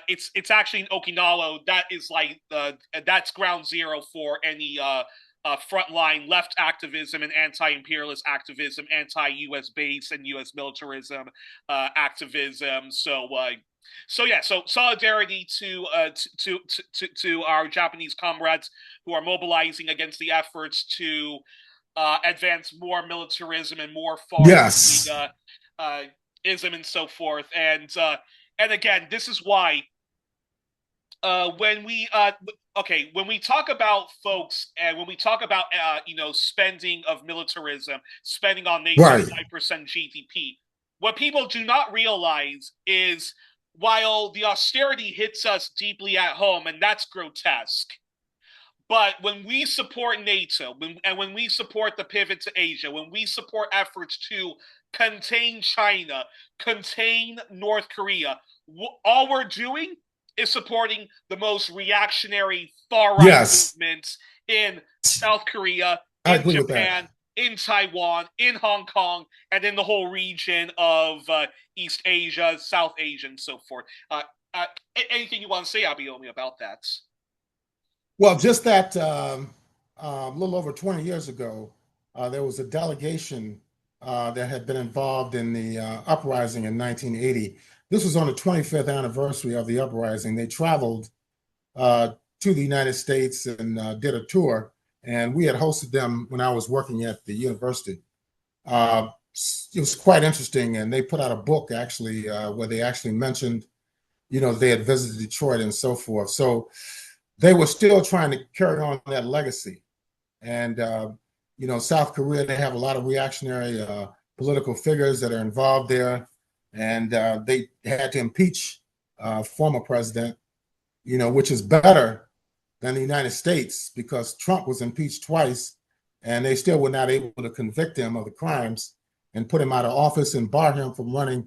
It's actually in Okinawa. That is that's ground zero for any frontline left activism and anti-imperialist activism, anti-U.S. base and U.S. militarism activism. So solidarity to our Japanese comrades who are mobilizing against the efforts to advance more militarism and more far Yes. ism and so forth. And again, this is why when we talk about folks and when we talk about spending of militarism, spending on NATO, Right. 5% GDP, what people do not realize is while the austerity hits us deeply at home, and that's grotesque, but when we support NATO, when we support the pivot to Asia, when we support efforts to contain China, contain North Korea, all we're doing is supporting the most reactionary far-right movements in South Korea, in Japan, in Taiwan, in Hong Kong, and in the whole region of East Asia, South Asia, and so forth. Anything you want to say, Abayomi, about that? Well, just that a little over 20 years ago, there was a delegation that had been involved in the uprising in 1980. This was on the 25th anniversary of the uprising. They traveled to the United States and did a tour, and we had hosted them when I was working at the university. It was quite interesting, and they put out a book actually where they actually mentioned, they had visited Detroit and so forth. So they were still trying to carry on that legacy. And, South Korea, they have a lot of reactionary political figures that are involved there. And they had to impeach former president, which is better than the United States because Trump was impeached twice and they still were not able to convict him of the crimes and put him out of office and bar him from running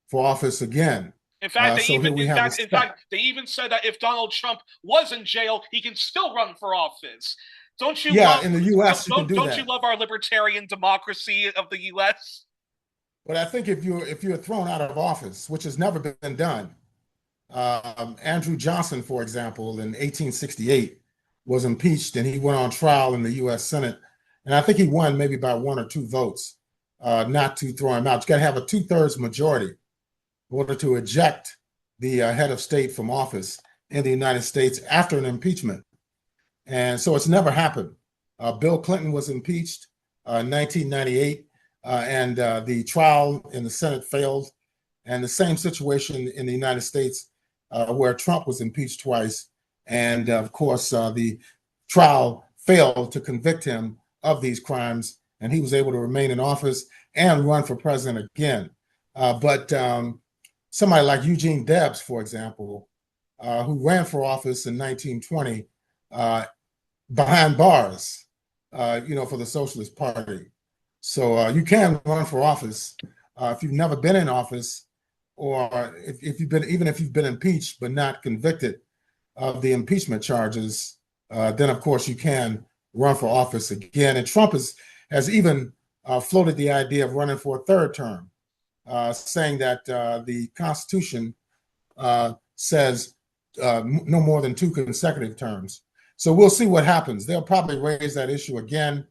for office again. In fact, So here we have a in step. fact, they even said that if Donald Trump was in jail, he can still run for office. Don't you Yeah, love? in the U.S. you can do Don't you that. love our libertarian democracy of the U.S.? But I think if you're thrown out of office, which has never been done, Andrew Johnson, for example, in 1868 was impeached and he went on trial in the U.S. Senate, and I think he won maybe by 1 or 2 votes, not to throw him out. You got to have a 2/3 majority in order to eject the head of state from office in the United States after an impeachment. And so it's never happened. Bill Clinton was impeached in 1998, and the trial in the Senate failed. And the same situation in the United States, where Trump was impeached twice. And of course, the trial failed to convict him of these crimes, and he was able to remain in office and run for president again. But somebody like Eugene Debs, for example, who ran for office in 1920, behind bars, for the Socialist Party. So you can run for office if you've never been in office, or if you've been, even if you've been impeached but not convicted of the impeachment charges, then of course you can run for office again. And Trump has even floated the idea of running for a third term, saying that the Constitution says no more than 2 consecutive terms. So we'll see what happens. They'll probably raise that issue again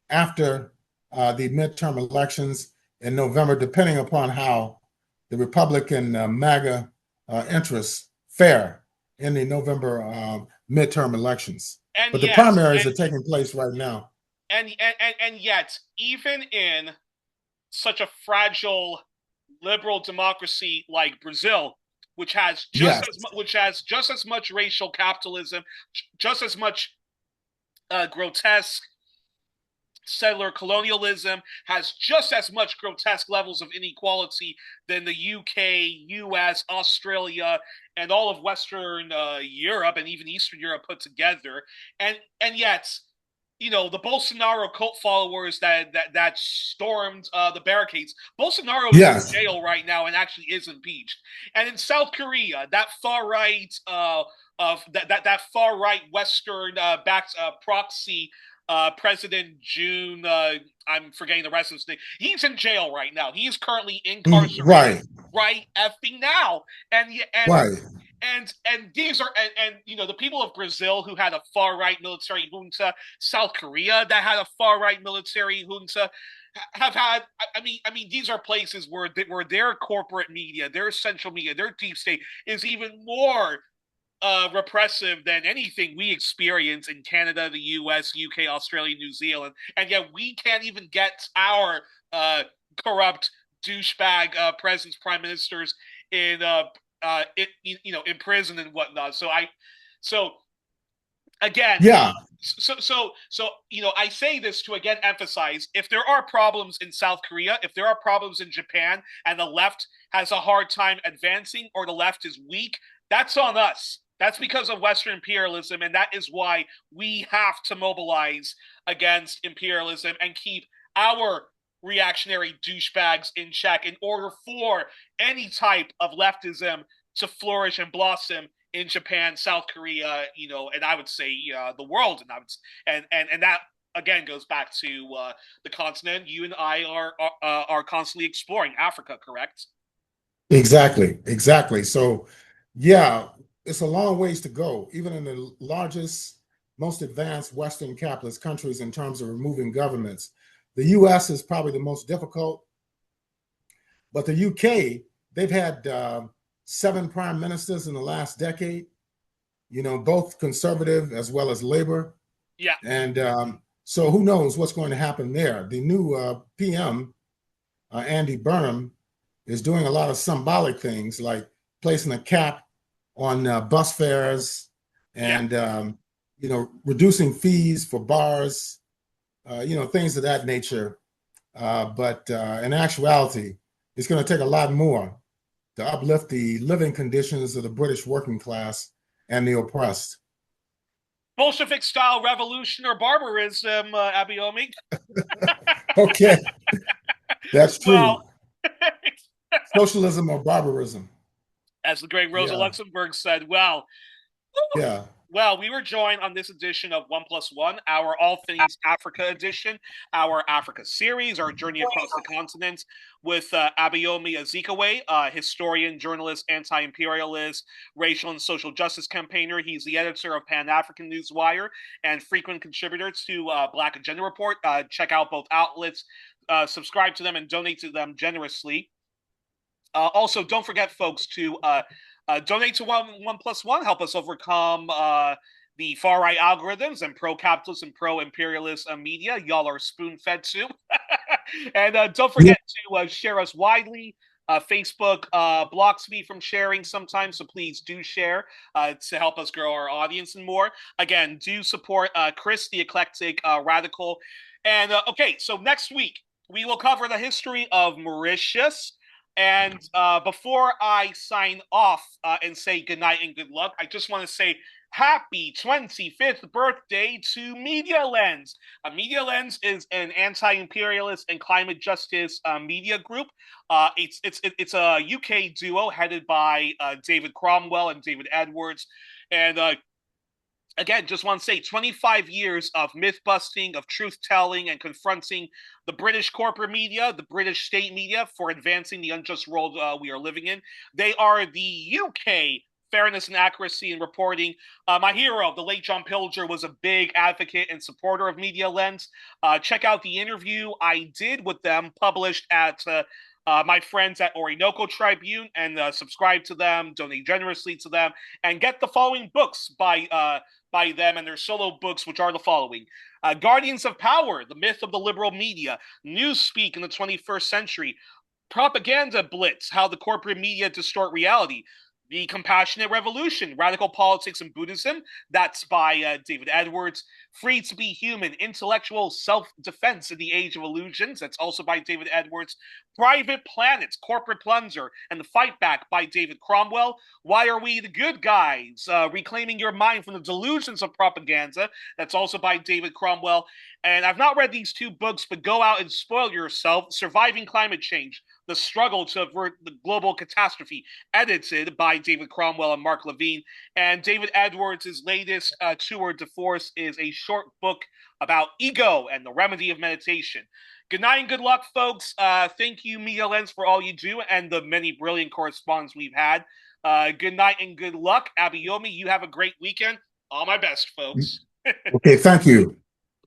after the midterm elections in November, depending upon how the Republican MAGA interests fare in the November midterm elections. And But the yet, primaries are taking place right now. and yet, even in such a fragile liberal democracy like Brazil, which has Yes. just as much racial capitalism, just as much grotesque settler colonialism, has just as much grotesque levels of inequality than the UK, US, Australia, and all of Western Europe and even Eastern Europe put together. And yet, the Bolsonaro cult followers that stormed the barricades. Bolsonaro is Yes. in jail right now and actually is impeached. And in South Korea, that far right of that far right Western backed proxy President June. I'm forgetting the rest of his name. He's in jail right now. He is currently incarcerated right effing now. And Right. And these are the people of Brazil who had a far right military junta, South Korea that had a far right military junta, have had. I mean, these are places where their corporate media, their central media, their deep state is even more repressive than anything we experience in Canada, the U.S., UK, Australia, New Zealand, and yet we can't even get our corrupt douchebag presidents, prime ministers in in prison and whatnot. So again, Yeah. I say this to again emphasize: if there are problems in South Korea, if there are problems in Japan, and the left has a hard time advancing, or the left is weak, that's on us. That's because of Western imperialism, and that is why we have to mobilize against imperialism and keep our reactionary douchebags in check in order for any type of leftism to flourish and blossom in Japan, South Korea, and I would say the world, and that again goes back to the continent you and I are constantly exploring, Africa, correct? Exactly. So, yeah, it's a long ways to go, even in the largest, most advanced Western capitalist countries in terms of removing governments. The US is probably the most difficult, but the UK, they've had 7 prime ministers in the last decade, both conservative as well as labor. Yeah. And so who knows what's going to happen there. The new PM, Andy Burnham, is doing a lot of symbolic things like placing a cap on bus fares and reducing fees for bars, things of that nature. But in actuality, it's going to take a lot more to uplift the living conditions of the British working class and the oppressed. Bolshevik style revolution or barbarism, Abayomi. Okay, that's true. Well, Socialism or barbarism. As the great Rosa Yeah. Luxembourg said, well, Yeah. well, we were joined on this edition of One Plus One, our All Things Africa edition, our Africa series, our journey across the continent with Abayomi Azikiwe, historian, journalist, anti-imperialist, racial and social justice campaigner. He's the editor of Pan-African Newswire and frequent contributor to Black Agenda Report. Check out both outlets, subscribe to them, and donate to them generously. Also, don't forget, folks, to donate to One Plus One. Help us overcome the far right algorithms and pro-capitalist and pro-imperialist media. Y'all are spoon-fed to. And don't forget to share us widely. Facebook blocks me from sharing sometimes, so please do share to help us grow our audience and more. Again, do support Chris, the eclectic radical. And okay, so next week we will cover the history of Mauritius. And before I sign off and say goodnight and good luck, I just want to say happy 25th birthday to Media Lens. Media Lens is an anti-imperialist and climate justice media group. It's a UK duo headed by David Cromwell and David Edwards. And again, just want to say 25 years of myth busting, of truth telling, and confronting the British corporate media, the British state media for advancing the unjust world we are living in. They are the UK fairness and accuracy in reporting. My hero, the late John Pilger, was a big advocate and supporter of Media Lens. Check out the interview I did with them, published at my friends at Orinoco Tribune, and subscribe to them, donate generously to them, and get the following books by them and their solo books, which are the following. Guardians of Power, The Myth of the Liberal Media, Newspeak in the 21st Century, Propaganda Blitz, How the Corporate Media Distort Reality, The Compassionate Revolution, Radical Politics and Buddhism, that's by David Edwards. Free to be Human, Intellectual Self-Defense in the Age of Illusions, that's also by David Edwards. Private Planets, Corporate Plunder, and The Fight Back by David Cromwell. Why Are We the Good Guys? Reclaiming Your Mind from the Delusions of Propaganda, that's also by David Cromwell. And I've not read these two books, but go out and spoil yourself. Surviving Climate Change, The Struggle to Avert the Global Catastrophe, edited by David Cromwell and Mark Levine. And David Edwards' latest tour de force is a short book about ego and the remedy of meditation. Good night and good luck, folks. Thank you, Media Lens, for all you do and the many brilliant correspondents we've had. Good night and good luck. Abayomi, you have a great weekend. All my best, folks. Okay, thank you.